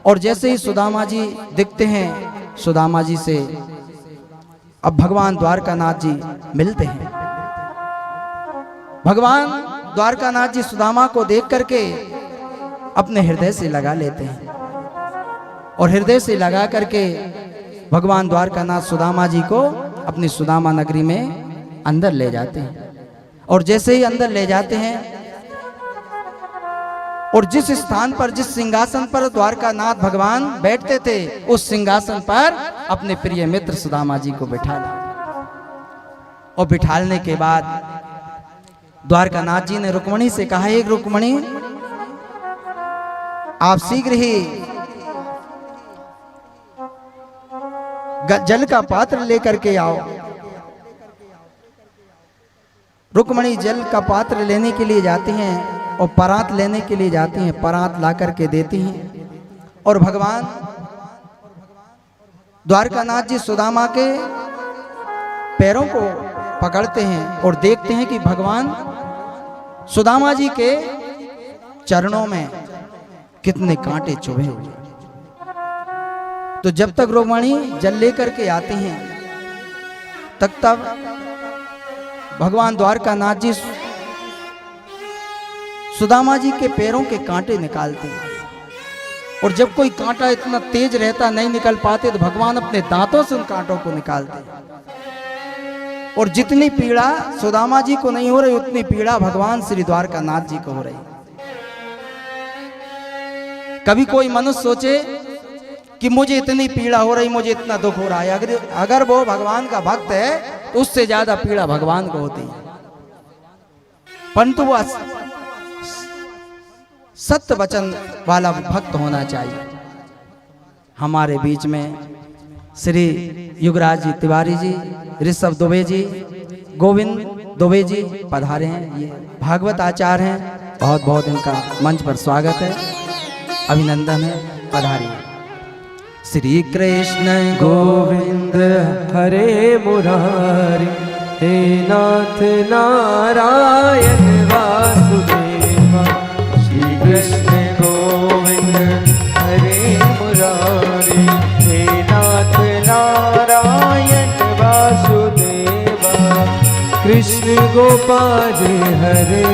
और जैसे ही सुदामा जी दिखते हैं, सुदामा जी से अब भगवान द्वारकानाथ जी मिलते हैं। भगवान द्वारकानाथ जी सुदामा को देख करके अपने हृदय से लगा लेते हैं और हृदय से लगा करके भगवान द्वारकानाथ सुदामा जी को अपनी सुदामा नगरी में अंदर ले जाते हैं। और जैसे ही अंदर ले जाते हैं और जिस स्थान पर, जिस सिंहासन पर द्वारकानाथ भगवान बैठते थे, उस सिंहासन पर अपने प्रिय मित्र सुदामा जी को बिठाला। और बिठालने के बाद द्वारकानाथ जी ने रुक्मणी से कहा, एक रुक्मणी, आप शीघ्र ही जल का पात्र लेकर के आओ। रुक्मणी जल का पात्र लेने के लिए जाती हैं और परात लेने के लिए जाती हैं। परात ला करके देती हैं और भगवान द्वारकानाथ जी सुदामा के पैरों को पकड़ते हैं और देखते हैं कि भगवान सुदामा जी के चरणों में कितने कांटे चुभे हुए। तो जब तक रुक्मणी जल लेकर के आती हैं, तब भगवान द्वारकानाथ जी सुदामा जी के पैरों के कांटे निकालते हैं। और जब कोई कांटा इतना तेज रहता नहीं निकल पाते, तो भगवान अपने दांतों से उन कांटों को निकालते हैं। और जितनी पीड़ा सुदामा जी को नहीं हो रही, उतनी पीड़ा भगवान श्री द्वारकानाथ जी को हो रही। कभी कोई मनुष्य सोचे कि मुझे इतनी पीड़ा हो रही, मुझे इतना दुख हो रहा है, अगर वो भगवान का भक्त है तो उससे ज्यादा पीड़ा भगवान को होती है। परंतु वह सत्य वचन वाला भक्त होना चाहिए। हमारे बीच में श्री युगराज जी तिवारी जी, ऋषभ दुबे जी, गोविंद दुबे जी पधारे हैं। ये भागवत आचार्य हैं, बहुत बहुत इनका मंच पर स्वागत है, अभिनंदन है, पधारिए। श्री कृष्ण गोविंद हरे मुरारी, हे नाथ नारायण वासुदेवा। श्री कृष्ण गोविंद हरे मुरारी, हे नाथ नारायण वासुदेवा। कृष्ण गोपाल हरे,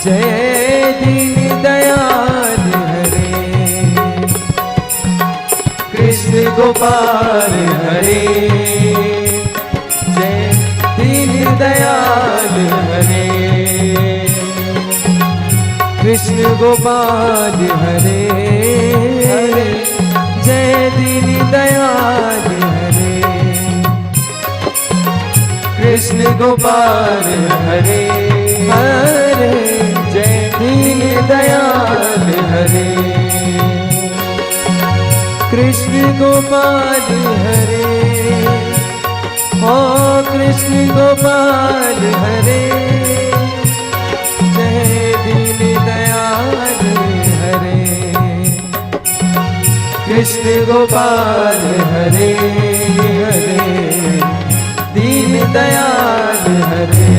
जय दीन दयाल हरे। कृष्ण गोपाल हरे, जय दीन दयाल हरे। कृष्ण गोपाल हरे, जय दीन दयाल हरे। कृष्ण गोपाल हरे, हरे जय दीन दयाल हरे। कृष्ण गोपाल हरे, ओ कृष्ण गोपाल हरे, जय दीन दयाल हरे। कृष्ण गोपाल हरे हरे दीन दयाल हरे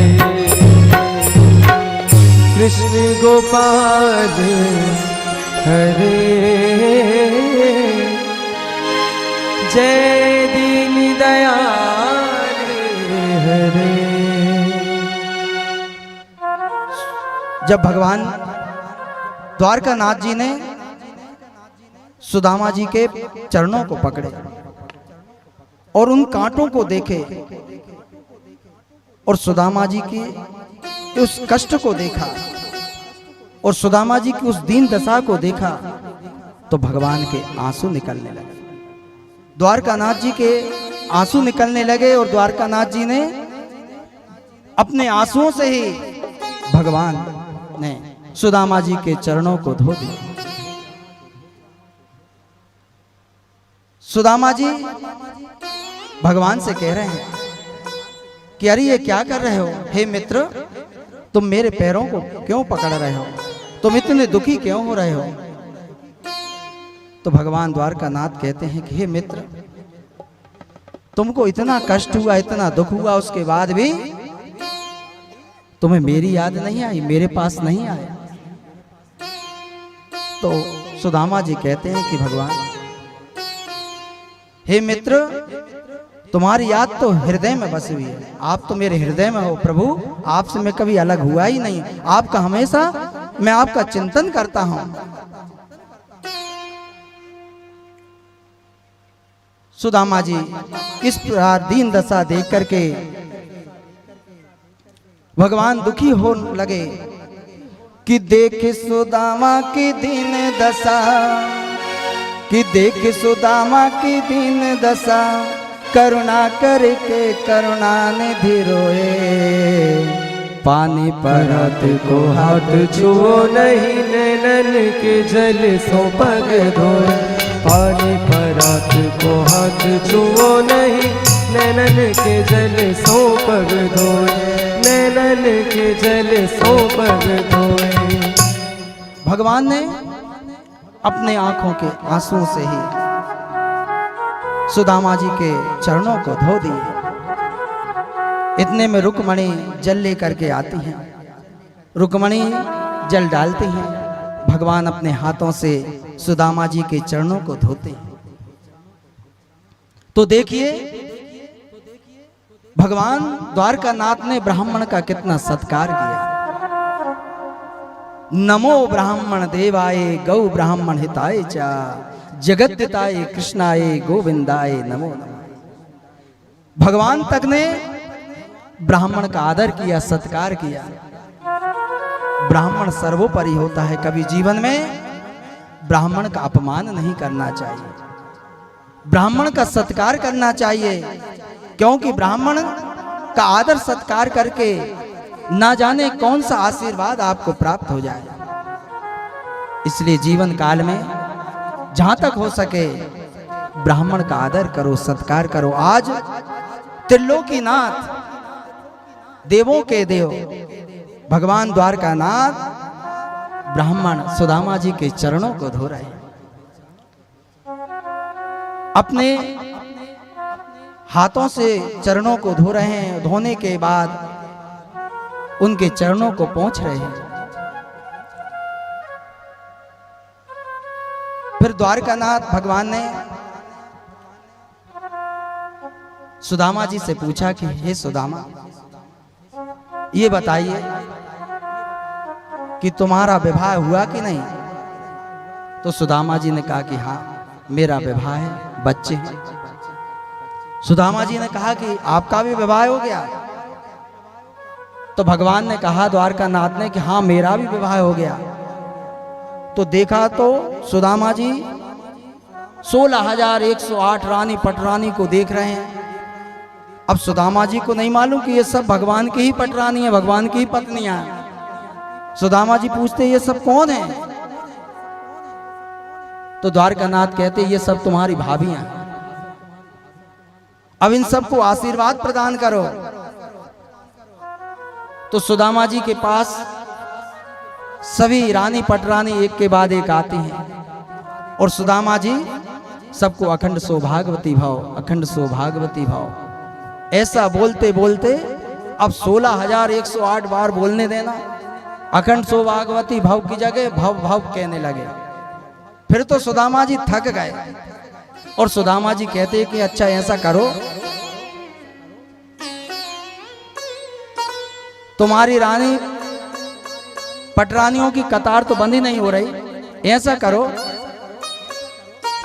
कृष्ण गोपाल हरे जय दीन दयाल हरे। जब भगवान द्वारकानाथ जी ने सुदामा जी के चरणों को पकड़े और उन कांटों को देखे और सुदामा जी की उस कष्ट को देखा और सुदामा जी की उस दीन दशा को देखा तो भगवान के आंसू निकलने लगे। द्वारकानाथ जी के आंसू निकलने लगे और द्वारकानाथ जी ने अपने आंसुओं से ही भगवान ने सुदामा जी के चरणों को धो दिया। सुदामा जी भगवान से कह रहे हैं कि अरे ये क्या कर रहे हो, हे मित्र, तुम मेरे पैरों को क्यों पकड़ रहे हो, तुम इतने दुखी क्यों हो रहे हो। तो भगवान द्वारकानाथ कहते हैं कि हे मित्र, तुमको इतना कष्ट हुआ, इतना दुख हुआ, उसके बाद भी तुम्हें मेरी याद नहीं आई, मेरे पास नहीं आए। तो सुदामा जी कहते हैं कि भगवान, हे मित्र, तुम्हारी याद तो हृदय में बसी हुई है, आप तो मेरे हृदय में हो प्रभु, आपसे मैं कभी अलग हुआ ही नहीं, आपका हमेशा मैं आपका चिंतन करता हूं। सुदामा जी इस प्रकार दीन दशा देख करके भगवान दुखी हो लगे कि देख सुदामा की दीन दशा, कि देख सुदामा की दीन दशा, करुणा करके करुणा निधि रोए, पानी पर हाथ को हाथ छुओ नहीं, नैनन के जल सो पग धोए, पानी पर हाथ को हाथ छुओ नहीं, नैनन के जल सो पग धोए, नैनन के जल सो पग धोए। भगवान ने अपने आंखों के आंसुओं से ही सुदामा जी के चरणों को धो दिए। इतने में रुक्मणी जल लेकर के आती हैं, रुक्मणी जल डालती हैं, भगवान अपने हाथों से सुदामा जी के चरणों को धोते हैं। तो देखिए भगवान द्वारकानाथ ने ब्राह्मण का कितना सत्कार किया। नमो ब्राह्मण देवाय गौ ब्राह्मण हिताय चा, जगद्दिताय कृष्णाय गोविंदाय नमो नमः। भगवान तक ने ब्राह्मण का आदर किया, सत्कार किया। ब्राह्मण सर्वोपरि होता है, कभी जीवन में ब्राह्मण का अपमान नहीं करना चाहिए, ब्राह्मण का सत्कार करना चाहिए, क्योंकि ब्राह्मण का आदर सत्कार करके ना जाने कौन सा आशीर्वाद आपको प्राप्त हो जाए। इसलिए जीवन काल में जहां तक हो सके ब्राह्मण का आदर करो, सत्कार करो। आज त्रिलोकीनाथ, देवों के देव भगवान द्वारकानाथ ब्राह्मण सुदामा जी के चरणों को धो रहे हैं। अपने हाथों से चरणों को धो रहे हैं, धोने के बाद उनके चरणों को पोंछ रहे हैं। फिर द्वारकानाथ भगवान ने सुदामा जी से पूछा कि हे सुदामा, ये बताइए कि तुम्हारा विवाह हुआ कि नहीं। तो सुदामा जी ने कहा कि हाँ, मेरा विवाह है, बच्चे हैं। सुदामा जी ने कहा कि आपका भी विवाह हो गया। तो भगवान ने कहा द्वारकानाथ ने कि हाँ, मेरा भी विवाह हो गया। तो देखा तो सुदामा जी 16,108 रानी पटरानी को देख रहे हैं। अब सुदामा जी को नहीं मालूम कि ये सब भगवान की ही पटरानी है, भगवान की ही पत्नियां हैं। सुदामा जी पूछते ये सब कौन है। तो द्वारकानाथ कहते ये सब तुम्हारी भाभियां हैं, अब इन सबको आशीर्वाद प्रदान करो। तो सुदामा जी के पास सभी रानी पटरानी एक के बाद एक आती हैं और सुदामा जी सबको अखंड सौभाग्यवती भाव, अखंड सौभाग्यवती भाव। ऐसा बोलते बोलते अब 16,108 बार बोलने देना। अखंड सौभाग्यवती भाव की जगह भव भव कहने लगे। फिर तो सुदामा जी थक गए और सुदामा जी कहते कि अच्छा ऐसा करो, तुम्हारी रानी पटरानियों की कतार तो बंदी नहीं हो रही, ऐसा करो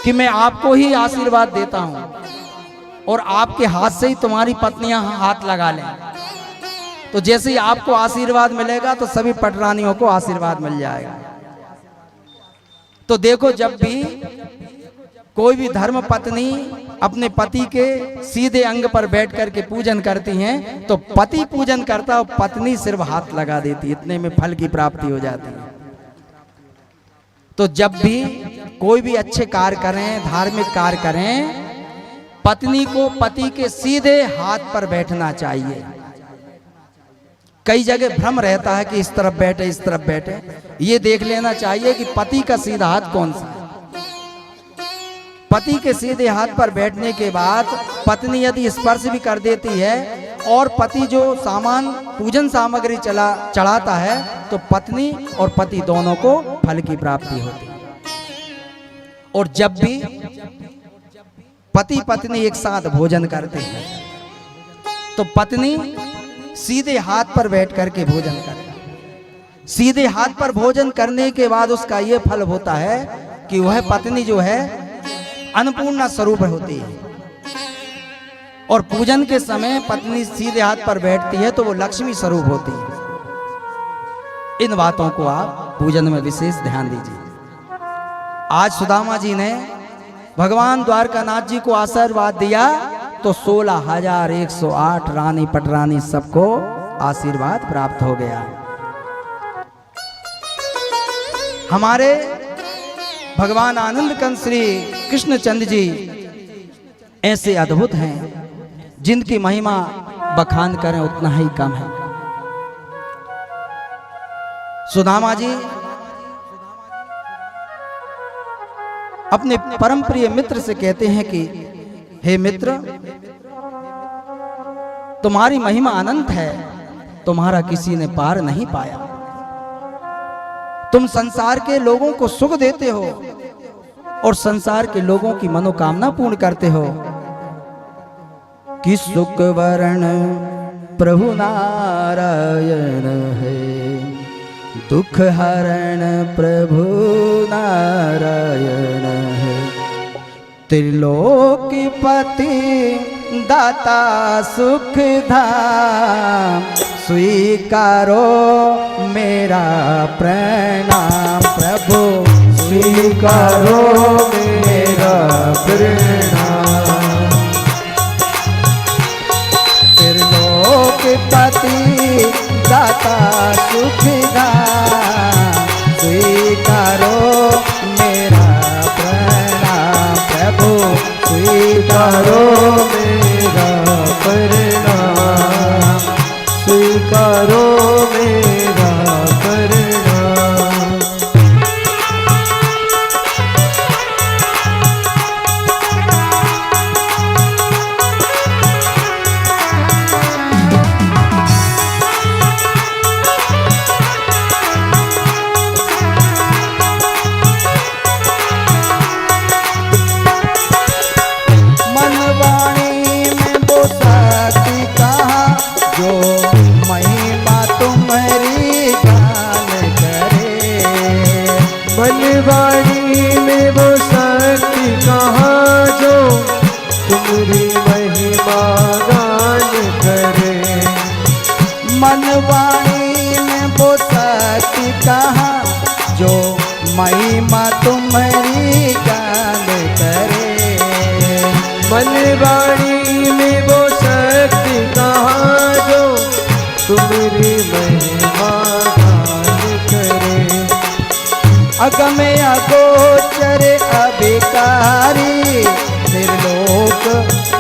कि मैं आपको ही आशीर्वाद देता हूं और आपके हाथ से ही तुम्हारी पत्नियां हाथ लगा लें। तो जैसे ही आपको आशीर्वाद मिलेगा तो सभी पटरानियों को आशीर्वाद मिल जाएगा। तो देखो, जब भी कोई भी धर्म पत्नी अपने पति के सीधे अंग पर बैठ करके पूजन करती हैं तो पति पूजन करता और पत्नी सिर्फ हाथ लगा देती, इतने में फल की प्राप्ति हो जाती है। तो जब भी कोई भी अच्छे कार्य करें, धार्मिक कार्य करें, पत्नी को पति के सीधे हाथ पर बैठना चाहिए। कई जगह भ्रम रहता है कि इस तरफ बैठे इस तरफ बैठे, ये देख लेना चाहिए कि पति का सीधा हाथ कौन सा है। पति के सीधे हाथ पर बैठने के बाद पत्नी यदि स्पर्श भी कर देती है और पति जो सामान पूजन सामग्री चढ़ाता है तो पत्नी और पति दोनों को फल की प्राप्ति होती है। और जब भी पति पत्नी एक साथ भोजन करते हैं तो पत्नी सीधे हाथ पर बैठ करके भोजन करे। सीधे हाथ पर भोजन करने के बाद उसका यह फल होता है कि वह पत्नी जो है अन्नपूर्णा स्वरूप होती है। और पूजन के समय पत्नी सीधे हाथ पर बैठती है तो वो लक्ष्मी स्वरूप होती है। इन बातों को आप पूजन में विशेष ध्यान दीजिए। आज सुदामा जी ने भगवान द्वारकानाथ जी को आशीर्वाद दिया तो 16,108 रानी पटरानी सबको आशीर्वाद प्राप्त हो गया। हमारे भगवान आनंद कंद श्री कृष्णचंद्र जी ऐसे अद्भुत हैं जिनकी महिमा बखान करें उतना ही कम है। सुदामा जी अपने परम प्रिय मित्र से कहते हैं कि हे मित्र, तुम्हारी महिमा अनंत है, तुम्हारा किसी ने पार नहीं पाया। तुम संसार के लोगों को सुख देते हो और संसार के लोगों की मनोकामना पूर्ण करते हो कि सुख वरण प्रभु नारायण है, दुख हरण प्रभु नारायण है, त्रिलोकीपति दाता सुख धाम, स्वीकारो मेरा प्रणाम प्रभु, स्वीकारो मेरा प्रणाम। त्रिलोकीपति दाता सुख धाम, स्वीकारो मेरा प्रणाम प्रभु, स्वीकारो मेरा प्रणाम, स्वीकारो मेरा प्रणाम। मनवाणी में वो शक्ति कहाँ जो तुम्हारी महिमा गान करे। मनवाणी में वो शक्ति कहाँ जो महिमा तुम्हारी गान करे। मनवाणी में वो शक्ति कहाँ जो तुम्हारी महिमा गान करे। अगमे अगोचर अभिकारी, निर्लोक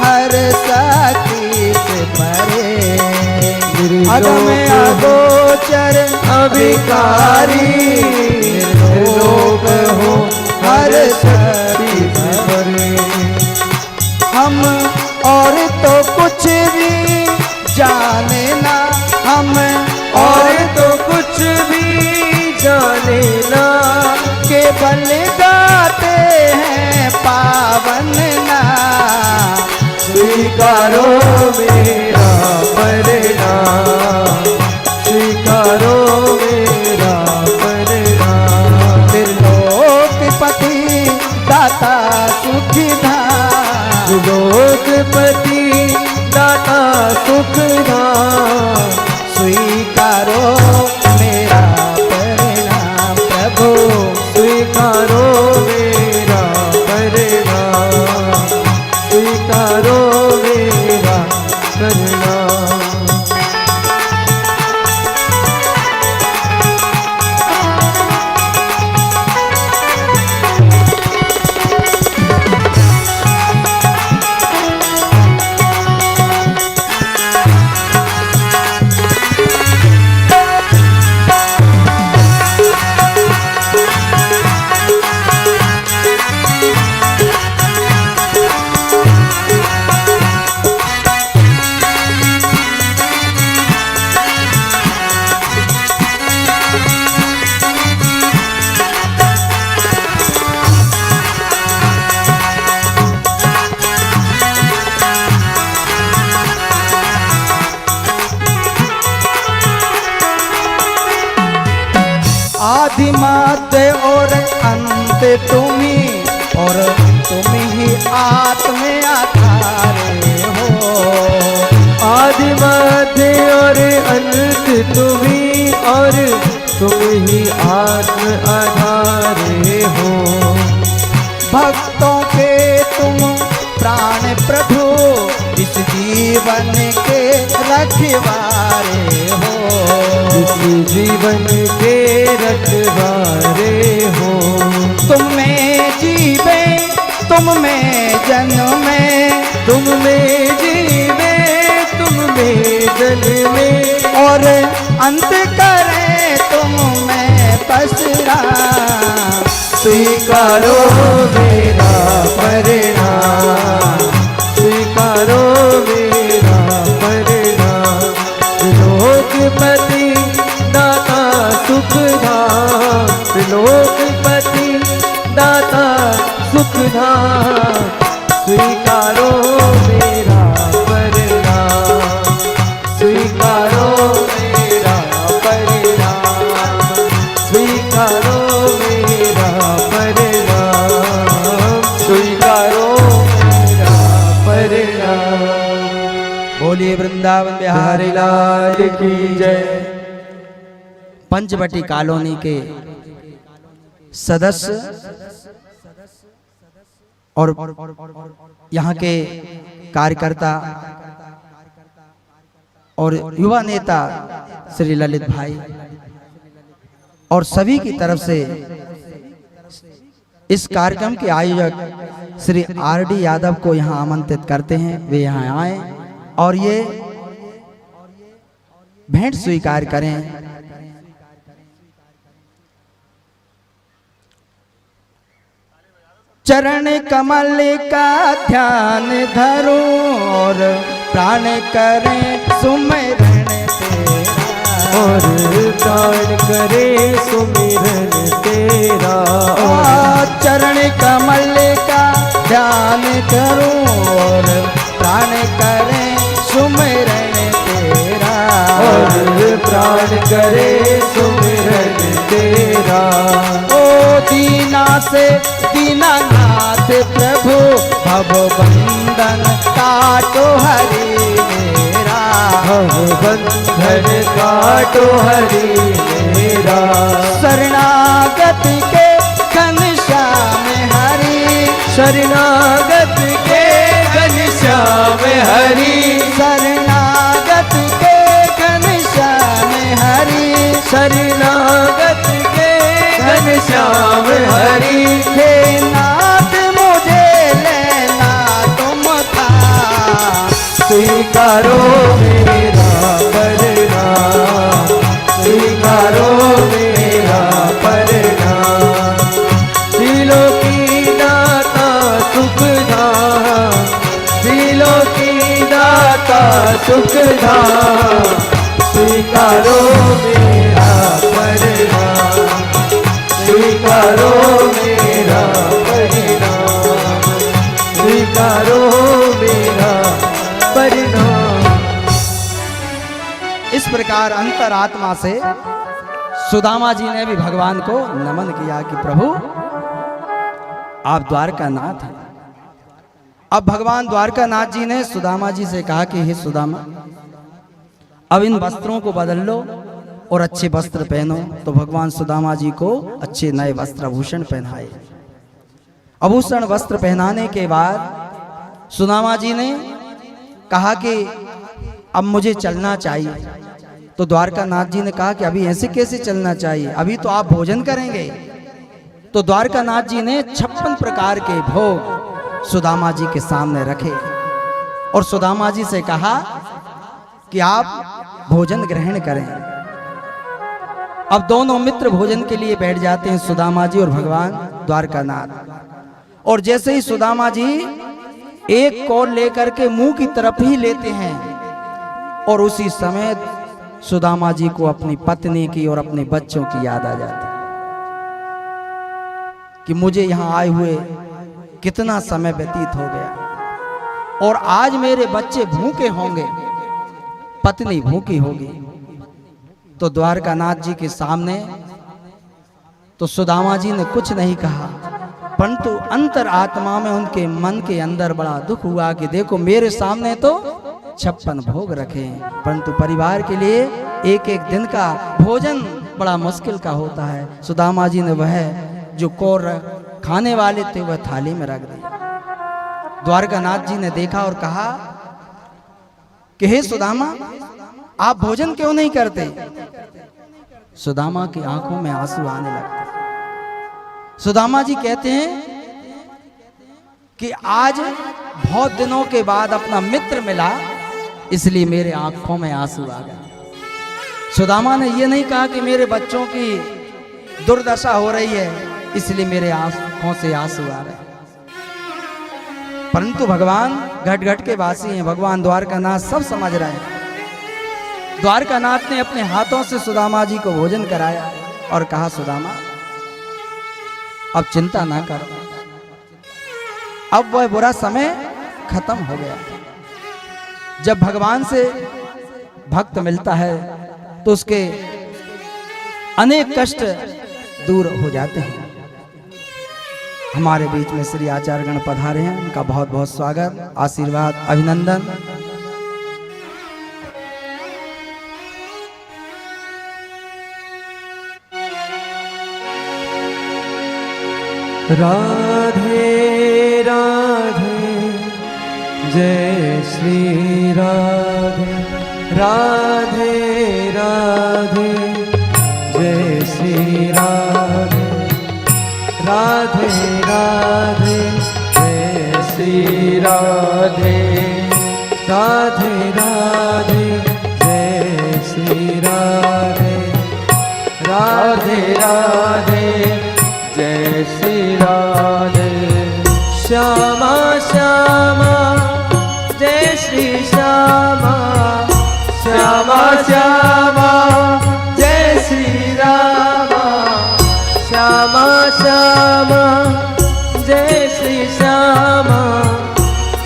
हर शक्ति से परे। अगमे अगोचर अभिकारी, निर्लोक हो हर शक्ति से परे। तो कुछ भी जाने ना हम, और तो कुछ भी जाने ना, केवल गाते हैं पावन ना। स्वीकारो मेरा परिणाम, स्वीकारो मेरा परिणाम। त्रिलोकपति दाता सुखधाम, त्रिलोकपति दाता सुखधाम। स्वीकारो मेरा परिणाम प्रभु, स्वीकारो मेरा परिणाम, स्वीकारो मेरा परिणाम। आदि मध्य और अंत तुम्ही, और तुम ही आत्म आधार हो। आदि मध्य और अंत तुम्ही, और तुम ही आत्म आधारे हो। भक्तों के तुम प्राण प्रभु, इस जीवन के रखवारे हो। इस जीवन के रखवारे हो। तुम में जीवे, तुम में जन्मे, तुम में जीवे, तुम में जन्मे, और अंत करे तुम में पसरा। स्वीकारो मेरा परिणाम, स्वीकारो मेरा परिणाम। त्रिलोकपति दाता सुखधाम, त्रिलोकपति दाता सुखधाम। स्वीकारो मेरा परिणाम, स्वीकारो मेरा परिणाम, स्वीकारो मेरा परिणाम, स्वीकारो मेरा परिणाम। बोलिए वृंदावन बिहारी लाल की जय। पंचवटी कॉलोनी के सदस्य और यहाँ के कार्यकर्ता और युवा नेता श्री ललित भाई और सभी की तरफ से इस कार्यक्रम के आयोजक श्री आर.डी. यादव को यहाँ आमंत्रित करते हैं, वे यहाँ आए और ये भेंट स्वीकार करें। चरण कमल का ध्यान धरो और प्राण करें सुमिरन तेरा, और प्राण करे सुमिरन तेरा। चरण कमल का ध्यान करो और प्राण करें सुमिरन तेरा, और प्राण करे सुमिरन तेरा। ओ दीना से दीनानाथ प्रभु, भव बंधन काटो हरि मेरा, भव बंधन काटो हरि मेरा। शरणागत के घनश्याम हरि, शरणागत के घनश्याम हरि, शरणागत के घनश्याम हरि, शरणागत के घनश्याम हरि। हे नाथ मुझे लेना तुम था, स्वीकारो मेरा परिणाम, स्वीकारो मेरा परिणाम। दिलों की दाता सुखधाम, दिलों की सुख धाम, स्वीकारो मेरा परिणाम, स्वीकारो मेरा परिणाम, स्वीकारो मेरा परिणाम। इस प्रकार अंतरात्मा से सुदामा जी ने भी भगवान को नमन किया कि प्रभु आप द्वारकानाथ हैं। अब भगवान द्वारकानाथ जी ने सुदामा जी से कहा कि हे सुदामा, अब इन वस्त्रों को बदल लो और अच्छे वस्त्र पहनो। तो भगवान सुदामा जी को अच्छे नए वस्त्र आभूषण पहनाए। आभूषण वस्त्र पहनाने के बाद सुदामा जी ने कहा कि अब मुझे चलना चाहिए। तो द्वारकानाथ जी ने कहा कि अभी ऐसे कैसे चलना चाहिए, अभी तो आप भोजन करेंगे। तो द्वारकानाथ जी ने 56 प्रकार के भोग सुदामा जी के सामने रखे और सुदामा जी से कहा कि आप भोजन ग्रहण करें। अब दोनों मित्र भोजन के लिए बैठ जाते हैं, सुदामा जी और भगवान द्वारकानाथ। और जैसे ही सुदामा जी एक कौर लेकर के मुंह की तरफ ही लेते हैं और उसी समय सुदामा जी को अपनी पत्नी की और अपने बच्चों की याद आ जाती है कि मुझे यहाँ आए हुए कितना समय व्यतीत हो गया और आज मेरे बच्चे भूखे होंगे, पत्नी भूखी होगी। तो द्वारकानाथ जी के सामने तो सुदामा जी ने कुछ नहीं कहा, परंतु अंतर आत्मा में उनके मन के अंदर बड़ा दुख हुआ कि देखो मेरे सामने तो 56 भोग रखे हैं, परंतु परिवार के लिए एक एक दिन का भोजन बड़ा मुश्किल का होता है। सुदामा जी ने वह जो कौर खाने वाले थे वह थाली में रख दिया। द्वारकानाथ जी ने देखा और कहा कि हे सुदामा, आप भोजन क्यों नहीं करते? सुदामा की आंखों में आंसू आने लगते। सुदामा जी कहते हैं कि आज बहुत दिनों के बाद अपना मित्र मिला, इसलिए मेरे आंखों में आंसू आ गए। सुदामा ने यह नहीं कहा कि मेरे बच्चों की दुर्दशा हो रही है इसलिए मेरे आंखों से आंसू आ रहे हैं, परंतु भगवान घट घट के वासी हैं, भगवान द्वारकानाथ सब समझ रहे हैं। द्वारकानाथ ने अपने हाथों से सुदामा जी को भोजन कराया और कहा सुदामा अब चिंता ना करो, अब वह बुरा समय खत्म हो गया। जब भगवान से भक्त मिलता है तो उसके अनेक कष्ट दूर हो जाते हैं। हमारे बीच में श्री आचार्यगण पधारे हैं, उनका बहुत बहुत स्वागत, आशीर्वाद, अभिनंदन। राधे राधे जय श्री राधे, राधे राधे जय श्री राधे, राधे राधे जय श्री राधे, राधे राधे जय श्री राधे, राधे राधे जय श्री राधे। श्यामा श्यामा जय श्री श्यामा, श्यामा श्यामा जय श्री रामा, श्यामा श्यामा जय श्री श्यामा,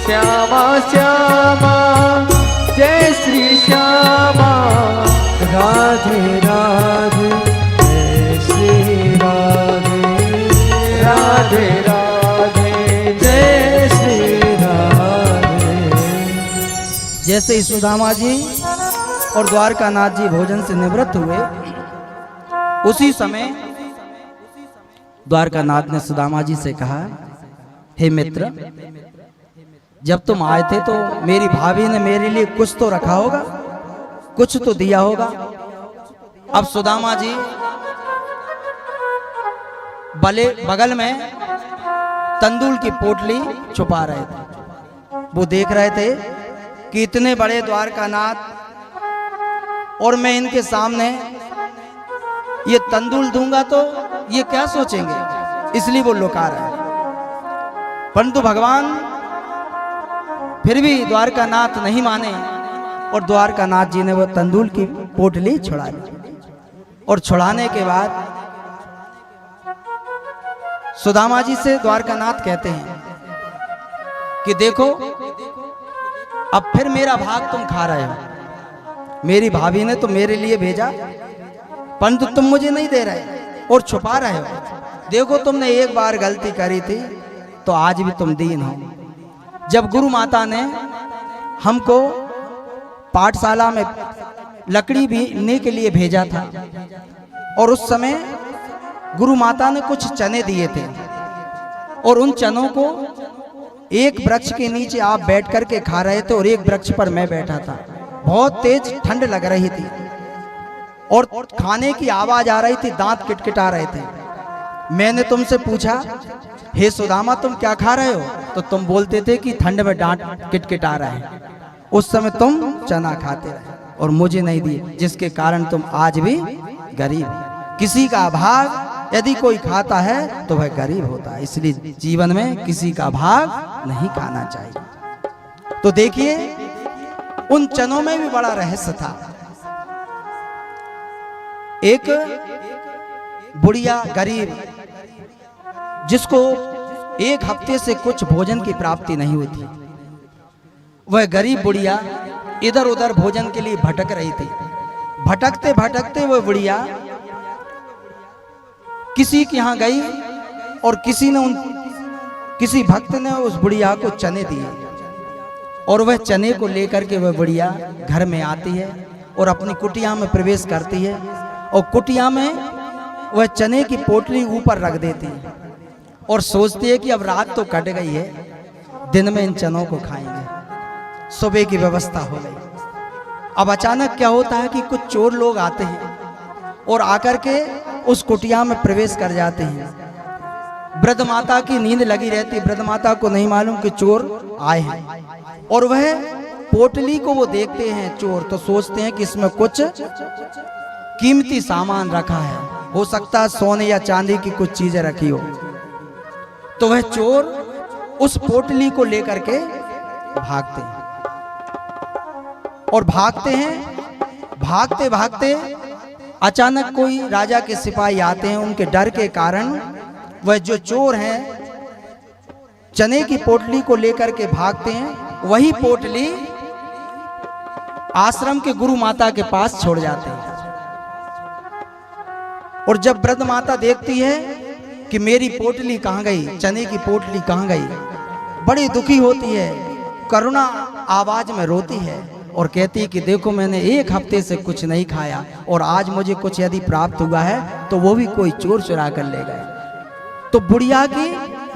श्यामा श्यामा जय श्री श्यामा, राधे राधे जय श्री राधे, राधे राधे जय श्री राधे। जैसे ही सुदामा जी और द्वारकानाथ जी भोजन से निवृत्त हुए, उसी समय द्वारकानाथ ने सुदामा जी से कहा, हे मित्र, जब तुम आए थे तो मेरी भाभी ने मेरे लिए कुछ तो रखा होगा, कुछ तो दिया होगा। अब सुदामा जी बगल में तंदूल की पोटली छुपा रहे थे। वो देख रहे थे कि इतने बड़े द्वारकानाथ और मैं इनके सामने ये तंदूल दूंगा तो ये क्या सोचेंगे, इसलिए वो लुका रहे हैं। परंतु भगवान फिर भी द्वारकानाथ नहीं माने और द्वारकानाथ जी ने वो तंदूल की पोटली छुड़ा ली। और छुड़ाने के बाद सुदामा जी से द्वारकानाथ कहते हैं कि देखो अब फिर मेरा भाग तुम खा रहे हो। मेरी भाभी ने तो मेरे लिए भेजा, परंतु तुम मुझे नहीं दे रहे और छुपा रहे हो। देखो तुमने एक बार गलती करी थी तो आज भी तुम दीन हो। जब गुरु माता ने हमको पाठशाला में लकड़ी बीनने के लिए भेजा था और उस समय गुरु माता ने कुछ चने दिए थे और उन चनों को एक वृक्ष के नीचे आप बैठ करके खा रहे थे और एक वृक्ष पर मैं बैठा था। बहुत तेज ठंड लग रही थी और खाने की आवाज आ रही थी, दांत किटकिटा रहे थे। मैंने तुमसे पूछा, हे सुदामा तुम क्या खा रहे हो? तो तुम बोलते थे कि ठंड में दांत किटकिटा रहे हैं। उस समय तुम चना खाते रहे और मुझे नहीं दिए, जिसके कारण तुम आज भी गरीब हो। किसी का भाग यदि कोई खाता है तो वह गरीब होता है, इसलिए जीवन में किसी का भाग नहीं खाना चाहिए। तो देखिए उन चनों में भी बड़ा रहस्य था। एक बुढ़िया गरीब जिसको एक हफ्ते से कुछ भोजन की प्राप्ति नहीं हुई थी, वह गरीब बुढ़िया इधर उधर भोजन के लिए भटक रही थी। भटकते भटकते वह बुढ़िया किसी के यहाँ गई और किसी भक्त ने उस बुढ़िया को चने दिए और वह चने को लेकर के वह बुढ़िया घर में आती है और अपनी कुटिया में प्रवेश करती है और कुटिया में वह चने की पोटली ऊपर रख देती है और सोचती है कि अब रात तो कट गई है, दिन में इन चनों को खाएंगे। सुबह की व्यवस्था हो गई। अब अचानक क्या होता है कि कुछ चोर लोग आते हैं और आकर के उस कुटिया में प्रवेश कर जाते हैं। वृद्ध माता की नींद लगी रहती, वृद्ध माता को नहीं मालूम कि चोर आए हैं और वह पोटली को वो देखते हैं चोर, तो सोचते हैं कि इसमें कुछ कीमती सामान रखा है, हो सकता है सोने या चांदी की कुछ चीजें रखी हो। तो वह चोर उस पोटली को लेकर के भागते हैं और भागते हैं। भागते भागते अचानक कोई राजा के सिपाही आते हैं। उनके डर के कारण वह जो चोर हैं चने की पोटली को लेकर के भागते हैं। वही पोटली आश्रम के गुरु माता के पास छोड़ जाते हैं और जब वृद्ध माता देखती है कि मेरी पोटली कहाँ गई, चने की पोटली कहाँ गई, बड़ी दुखी होती है, करुणा आवाज में रोती है और कहती है कि देखो मैंने एक हफ्ते से कुछ नहीं खाया और आज मुझे कुछ यदि प्राप्त हुआ है तो वो भी कोई चोर चुरा कर ले गए। तो बुढ़िया की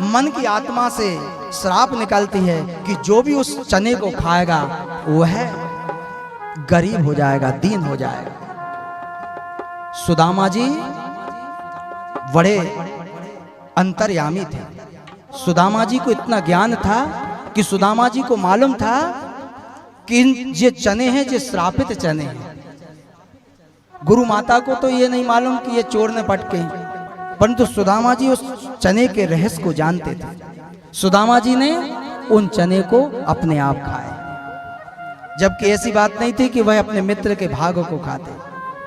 मन की आत्मा से श्राप निकलती है कि जो भी उस चने को खाएगा वह गरीब हो जाएगा, दीन हो जाएगा। सुदामा जी बड़े अंतर्यामी थे। सुदामा जी को इतना ज्ञान था कि सुदामा जी को मालूम था कि ये चने हैं, ये श्रापित चने हैं। गुरु माता को तो ये नहीं मालूम कि ये चोर ने पटके, परंतु सुदामा जी उस चने के रहस्य को जानते थे। सुदामा जी ने उन चने को अपने आप खाए, जबकि ऐसी बात नहीं थी कि वह अपने मित्र के भाग को खाते,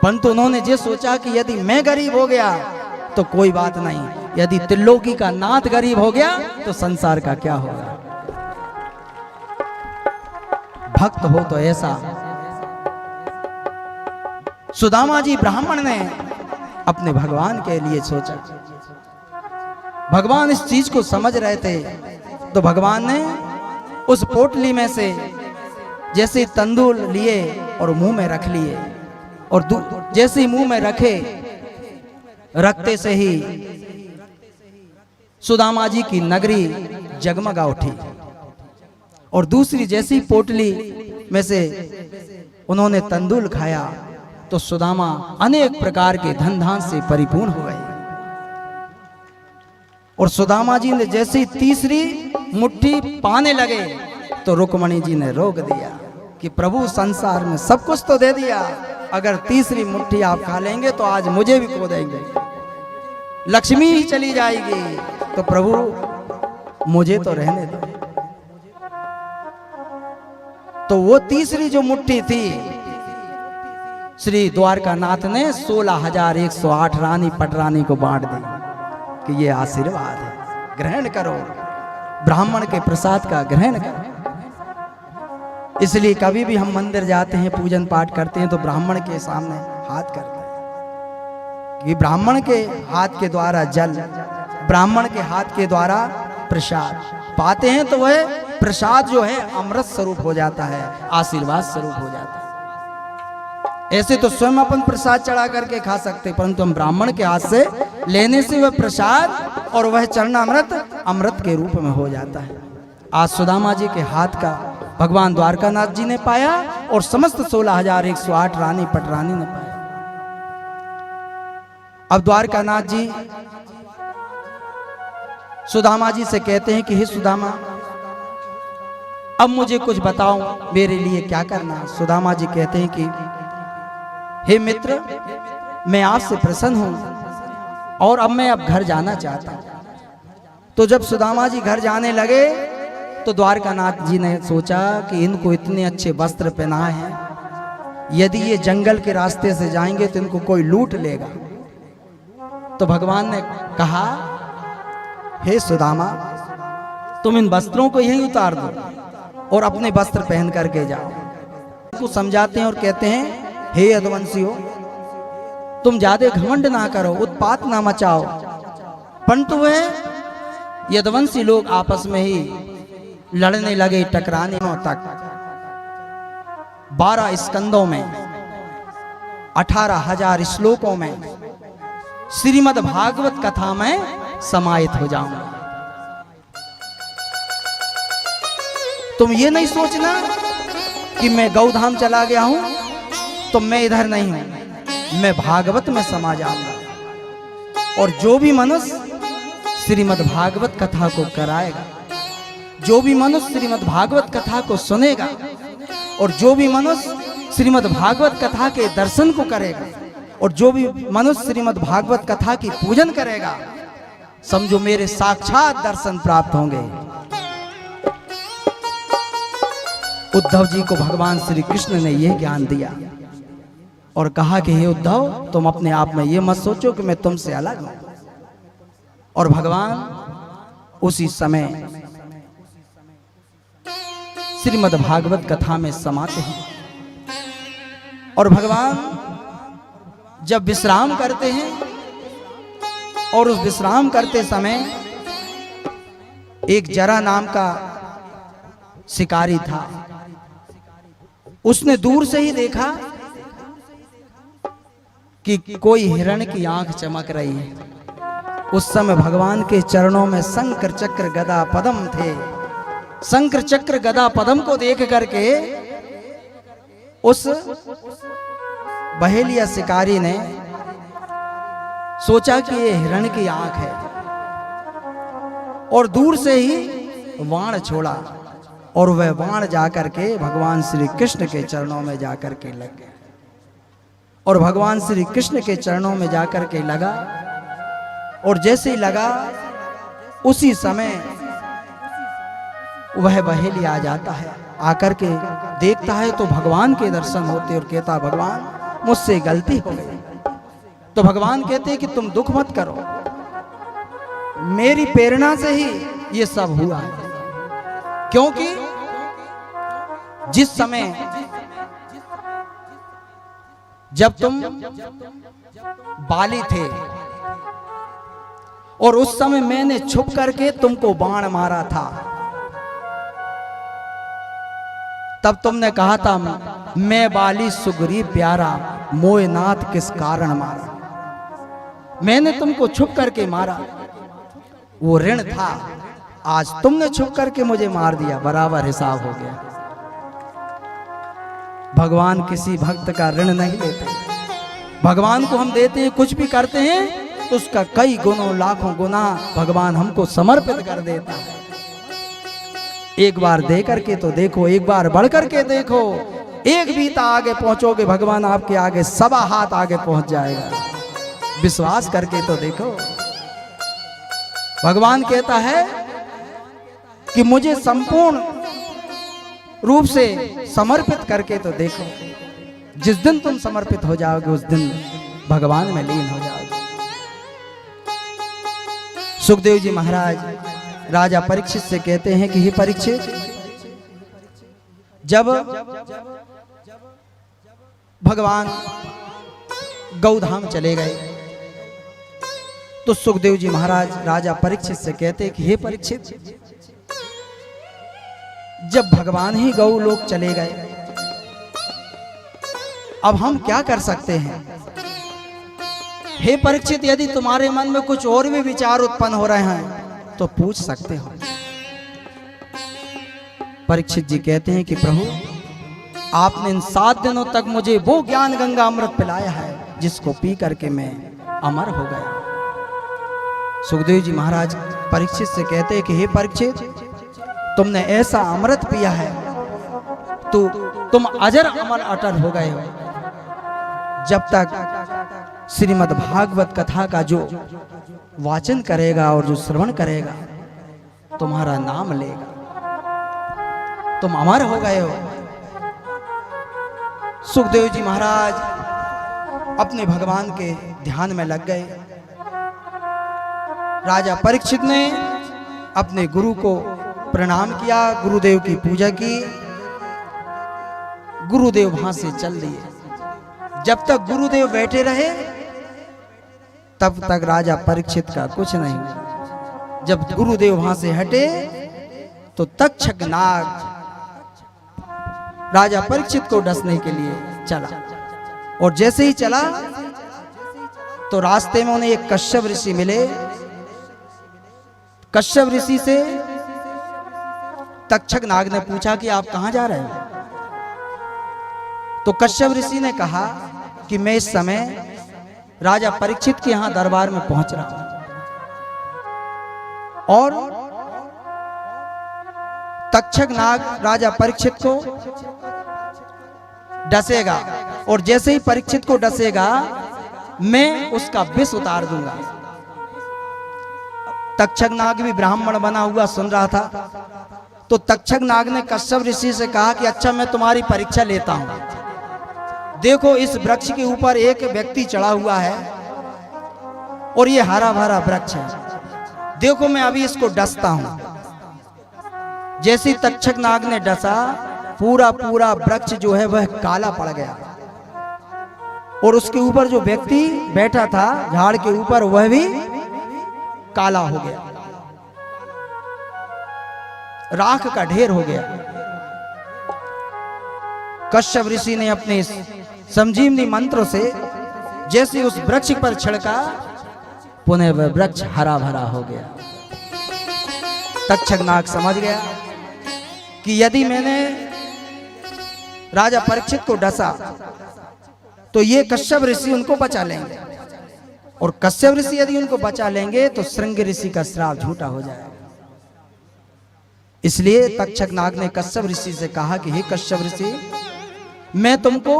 परंतु उन्होंने ये सोचा कि यदि मैं गरीब हो गया तो कोई बात नहीं, यदि त्रिलोकी का नाथ गरीब हो गया तो संसार का क्या होगा। भक्त हो तो ऐसा। सुदामा जी ब्राह्मण ने अपने भगवान के लिए सोचा। भगवान इस चीज को समझ रहे थे तो भगवान ने उस पोटली में से जैसे तंदूल लिए और मुंह में रख लिए और जैसे ही मुंह में रखते से ही सुदामा जी की नगरी जगमगा उठी और दूसरी जैसी पोटली में से उन्होंने तंदूल खाया तो सुदामा अनेक प्रकार के धन धान से परिपूर्ण हो गए। और सुदामा जी ने जैसे ही तीसरी मुट्ठी पाने लगे तो रुक्मणी जी ने रोक दिया कि प्रभु संसार में सब कुछ तो दे दिया, अगर तीसरी मुट्ठी आप खा लेंगे तो आज मुझे भी खो देंगे, लक्ष्मी ही चली जाएगी, तो प्रभु मुझे तो रहने दो। तो वो तीसरी जो मुट्ठी थी श्री द्वारकानाथ ने 16,108 रानी पटरानी को बांट दी कि ये आशीर्वाद है, ग्रहण करो, ब्राह्मण के प्रसाद का ग्रहण करो। इसलिए कभी भी हम मंदिर जाते हैं, पूजन पाठ करते हैं तो ब्राह्मण के सामने हाथ करते हैं कि ब्राह्मण के हाथ के द्वारा जल, ब्राह्मण के हाथ के द्वारा प्रसाद पाते हैं तो वह प्रसाद जो है अमृत स्वरूप हो जाता है, आशीर्वाद स्वरूप हो जाता है। ऐसे तो स्वयं अपन प्रसाद चढ़ा करके खा सकते, परंतु हम ब्राह्मण के हाथ से लेने से वह प्रसाद और वह चरणामृत अमृत के रूप में हो जाता है। आज सुदामा जी के हाथ का भगवान द्वारकानाथ जी ने पाया और समस्त 16,108 रानी पटरानी ने पाया। अब द्वारकानाथ जी सुदामा जी से कहते हैं कि हे सुदामा, अब मुझे कुछ बताओ, मेरे लिए क्या करना है। सुदामा जी कहते हैं कि हे मित्र, मैं आपसे प्रसन्न हूं और अब मैं घर जाना चाहता हूं। तो जब सुदामा जी घर जाने लगे तो द्वारकानाथ जी ने सोचा कि इनको इतने अच्छे वस्त्र पहनाए हैं, यदि ये जंगल के रास्ते से जाएंगे तो इनको कोई लूट लेगा। तो भगवान ने कहा, हे सुदामा, तुम इन वस्त्रों को यहीं उतार दो और अपने वस्त्र पहन करके जाओ। उनको समझाते हैं और कहते हैं, हे यदुवंशियों, तुम ज्यादा घमंड ना करो, उत्पात ना मचाओ। परंतु वह यदुवंशी लोग आपस में ही लड़ने लगे, टकराने तक 12 स्कंदों में 18,000 श्लोकों में श्रीमद् भागवत कथा में समाहित हो जाऊंगा। तुम ये नहीं सोचना कि मैं गौधाम चला गया हूं तो मैं इधर नहीं हूं, मैं भागवत में समा जाऊंगा। और जो भी मनुष्य श्रीमद् भागवत कथा को कराएगा, जो भी मनुष्य श्रीमद् भागवत कथा को सुनेगा और जो भी मनुष्य श्रीमद् भागवत कथा के दर्शन को करेगा और जो भी मनुष्य श्रीमद् भागवत कथा की पूजन करेगा, समझो मेरे साक्षात दर्शन प्राप्त होंगे। उद्धव जी को भगवान श्री कृष्ण ने यह ज्ञान दिया और कहा कि हे उद्धव, तुम अपने आप में ये मत सोचो कि मैं तुमसे अलग हूं। और भगवान उसी समय श्रीमद् भागवत कथा में समाते हैं। और भगवान जब विश्राम करते हैं और उस विश्राम करते समय एक जरा नाम का शिकारी था, उसने दूर से ही देखा कि कोई हिरण की आंख चमक रही है। उस समय भगवान के चरणों में शंकर चक्र गदा पद्म थे। शंकर चक्र गदा पद्म को देख करके उस बहेलिया शिकारी ने सोचा कि ये हिरण की आंख है और दूर से ही बाण छोड़ा और वह बाण जाकर के भगवान श्री कृष्ण के चरणों में जाकर के लग गया। और भगवान श्री कृष्ण के चरणों में जाकर के लगा और जैसे ही लगा उसी समय वह बहेली आ जाता है। आकर के देखता है तो भगवान के दर्शन होते और कहता, भगवान मुझसे गलती हो गई। तो भगवान कहते हैं कि तुम दुख मत करो, मेरी प्रेरणा से ही ये सब हुआ है। क्योंकि जिस समय जब तुम बाली थे और उस समय मैंने छुप करके तुमको बाण मारा था, तब तुमने कहा था मैं बाली सुग्रीव प्यारा, मोए नाथ किस कारण मारा। मैंने तुमको छुप करके मारा, वो ऋण था। आज तुमने छुप करके मुझे मार दिया, बराबर हिसाब हो गया। भगवान किसी भक्त का ऋण नहीं लेते। भगवान को हम देते हैं, कुछ भी करते हैं तो उसका कई गुणों लाखों गुना भगवान हमको समर्पित कर देता है। एक बार दे करके तो देखो, एक बार बढ़ करके देखो, एक बीता आगे पहुंचोगे, भगवान आपके आगे 1.25 हाथ आगे पहुंच जाएगा। विश्वास करके तो देखो। भगवान कहता है कि मुझे संपूर्ण रूप से समर्पित करके तो देखो। जिस दिन तुम समर्पित हो जाओगे उस दिन भगवान में लीन हो जाओगे। सुखदेव जी महाराज राजा परीक्षित से कहते हैं कि हे परीक्षित, जब भगवान गौधाम चले गए तो सुखदेव जी महाराज राजा परीक्षित से कहते हैं कि हे परीक्षित, जब भगवान ही गौ लोक चले गए अब हम क्या कर सकते हैं। हे परीक्षित, यदि तुम्हारे मन में कुछ और भी विचार उत्पन्न हो रहे हैं तो पूछ सकते हो। परीक्षित जी कहते हैं कि प्रभु, आपने इन 7 दिनों तक मुझे वो ज्ञान गंगा अमृत पिलाया है जिसको पी करके मैं अमर हो गया। सुखदेव जी महाराज परीक्षित से कहते हैं कि हे परीक्षित, तुमने ऐसा अमृत पिया है तो तुम अजर अमर अटल हो गए हो। जब तक श्रीमद् भागवत कथा का जो वाचन करेगा और जो श्रवण करेगा तुम्हारा नाम लेगा, तुम अमर हो गए हो। सुखदेव जी महाराज अपने भगवान के ध्यान में लग गए। राजा परीक्षित ने अपने गुरु को प्रणाम किया, गुरुदेव की पूजा की। गुरुदेव वहां से चल दिए। जब तक गुरुदेव बैठे रहे तब तक राजा परीक्षित का कुछ नहीं हुआ। जब गुरुदेव वहां से हटे तो तक्षक नाग राजा परीक्षित को डसने के लिए चला, और जैसे ही चला तो रास्ते में उन्हें एक कश्यप ऋषि मिले। कश्यप ऋषि से तक्षक नाग ने पूछा कि आप कहां जा रहे हैं। तो कश्यप ऋषि ने कहा कि मैं इस समय राजा परीक्षित के यहां दरबार में पहुंच रहा हूं और तक्षक नाग राजा परीक्षित को डसेगा, और जैसे ही परीक्षित को डसेगा मैं उसका विष उतार दूंगा। तक्षक नाग भी ब्राह्मण बना हुआ सुन रहा था। तो तक्षक नाग ने कश्यप ऋषि से कहा कि अच्छा, मैं तुम्हारी परीक्षा लेता हूं। देखो, इस वृक्ष के ऊपर एक व्यक्ति चढ़ा हुआ है और ये हरा भरा वृक्ष है। देखो, मैं अभी इसको डसता हूं। जैसे तक्षक नाग ने डसा, पूरा पूरा वृक्ष जो है वह काला पड़ गया, और उसके ऊपर जो व्यक्ति बैठा था झाड़ के ऊपर वह भी काला हो गया, राख का ढेर हो गया। कश्यप ऋषि ने अपने संजीवनी मंत्र से जैसे उस वृक्ष पर छिड़का, पुनः वह वृक्ष हरा भरा हो गया। तक्षक नाग समझ गया कि यदि मैंने राजा परीक्षित को डसा तो ये कश्यप ऋषि उनको बचा लेंगे, और कश्यप ऋषि यदि उनको बचा लेंगे तो श्रृंग ऋषि का श्राप झूठा हो जाएगा। इसलिए तक्षक नाग ने कश्यप ऋषि से कहा कि हे कश्यप ऋषि, मैं तुमको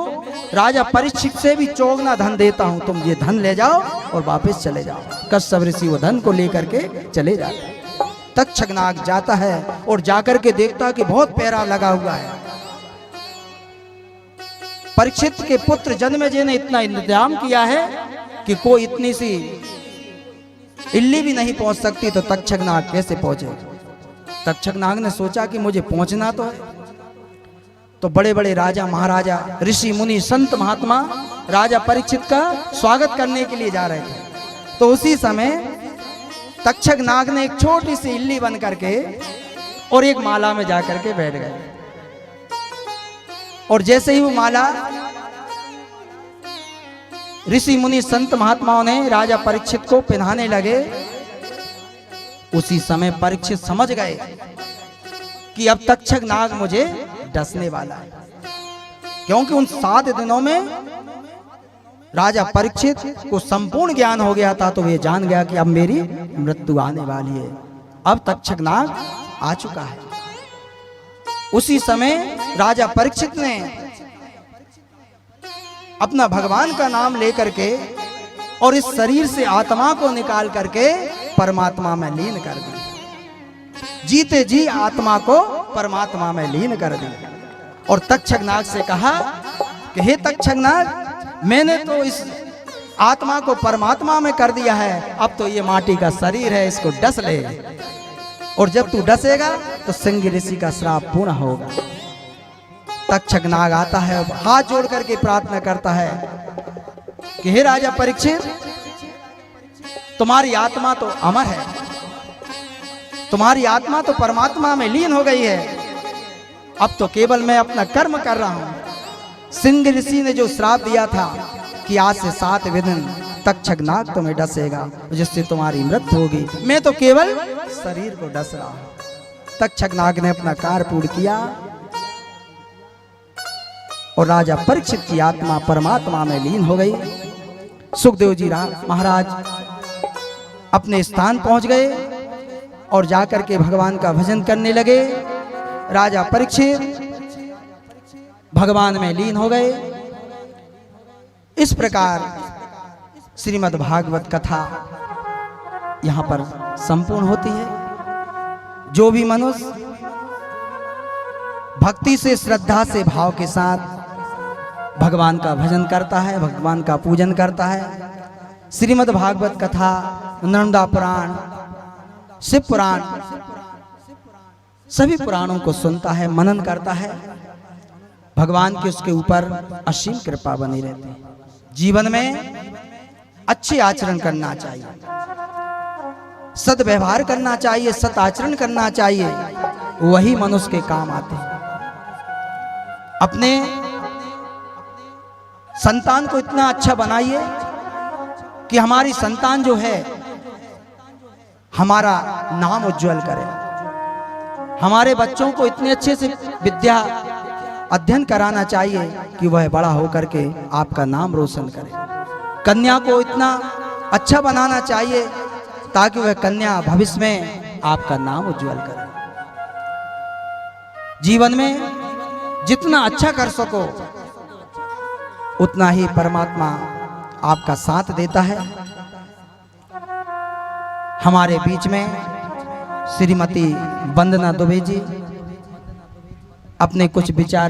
राजा परीक्षित से भी चौगुना धन देता हूं, तुम ये धन ले जाओ और वापस चले जाओ। कश्यप ऋषि वो धन को लेकर के चले जाते हैं। तक्षक नाग जाता है और जाकर के देखता कि बहुत प्यारा लगा हुआ है। परीक्षित के पुत्र जन्मेजय ने इतना इंतजाम किया है कि कोई इतनी सी इल्ली भी नहीं पहुंच सकती, तो तक्षक नाग कैसे पहुंचे। तक्षक नाग ने सोचा कि मुझे पहुंचना तो है। तो बड़े बड़े राजा महाराजा, ऋषि मुनि, संत महात्मा राजा परीक्षित का स्वागत करने के लिए जा रहे थे। तो उसी समय तक्षक नाग ने एक छोटी सी इल्ली बन करके और एक माला में जाकर के बैठ गए, और जैसे ही वो माला ऋषि मुनि संत महात्माओं ने राजा परीक्षित को पहनाने लगे, उसी समय परीक्षित समझ गए कि अब तक्षक नाग मुझे डसने वाला है, क्योंकि उन 7 दिनों में राजा परीक्षित को संपूर्ण ज्ञान हो गया था। तो वे जान गया कि अब मेरी मृत्यु आने वाली है, अब तक्षक नाग आ चुका है। उसी समय राजा परीक्षित ने अपना भगवान का नाम लेकर के और इस शरीर से आत्मा को निकाल करके परमात्मा में लीन कर दी। जीते जी आत्मा को परमात्मा में लीन कर दी। और तक्षक नाग से कहा कि हे तक्षक नाग, मैंने तो इस आत्मा को परमात्मा में कर दिया है, अब तो ये माटी का शरीर है, इसको डस ले, और जब तू डसेगा तो सिंह ऋषि का श्राप पूर्ण होगा। तक्षक नाग आता है, हाथ जोड़ करके प्रार्थना करता है कि हे राजा परीक्षित, तुम्हारी आत्मा तो अमर है, तुम्हारी आत्मा तो परमात्मा में लीन हो गई है, अब तो केवल मैं अपना कर्म कर रहा हूं। सिंह ऋषि ने जो श्राप दिया था कि आज से 7 दिन तक्षक नाग तुम्हें डसेगा, जिससे तुम्हारी मृत्यु होगी, मैं तो केवल शरीर को डस रहा हूं। तक्षक नाग ने अपना कार्य पूर्ण किया और राजा परीक्षित की आत्मा परमात्मा में लीन हो गई। सुखदेव जी महाराज अपने स्थान पहुंच गए और जाकर के भगवान का भजन करने लगे। राजा परीक्षित भगवान में लीन हो गए। इस प्रकार श्रीमद् भागवत कथा यहाँ पर संपूर्ण होती है। जो भी मनुष्य भक्ति से, श्रद्धा से, भाव के साथ भगवान का भजन करता है, भगवान का पूजन करता है, श्रीमद् भागवत कथा, नर्मदा पुराण, शिव पुराण, सभी पुराणों को सुनता है, मनन करता है, भगवान की उसके ऊपर असीम कृपा बनी रहती है। जीवन में अच्छे आचरण करना चाहिए, सद्व्यवहार करना चाहिए, सत आचरण करना चाहिए, वही मनुष्य के काम आते हैं। अपने संतान को इतना अच्छा बनाइए कि हमारी संतान जो है हमारा नाम उज्जवल करे। हमारे बच्चों को इतने अच्छे से विद्या अध्ययन कराना चाहिए कि वह बड़ा होकर के आपका नाम रोशन करे। कन्या को इतना अच्छा बनाना चाहिए ताकि वह कन्या भविष्य में आपका नाम उज्जवल करे। जीवन में जितना अच्छा कर सको उतना ही परमात्मा आपका साथ देता है। हमारे बीच में श्रीमती वंदना दुबे जी अपने कुछ विचार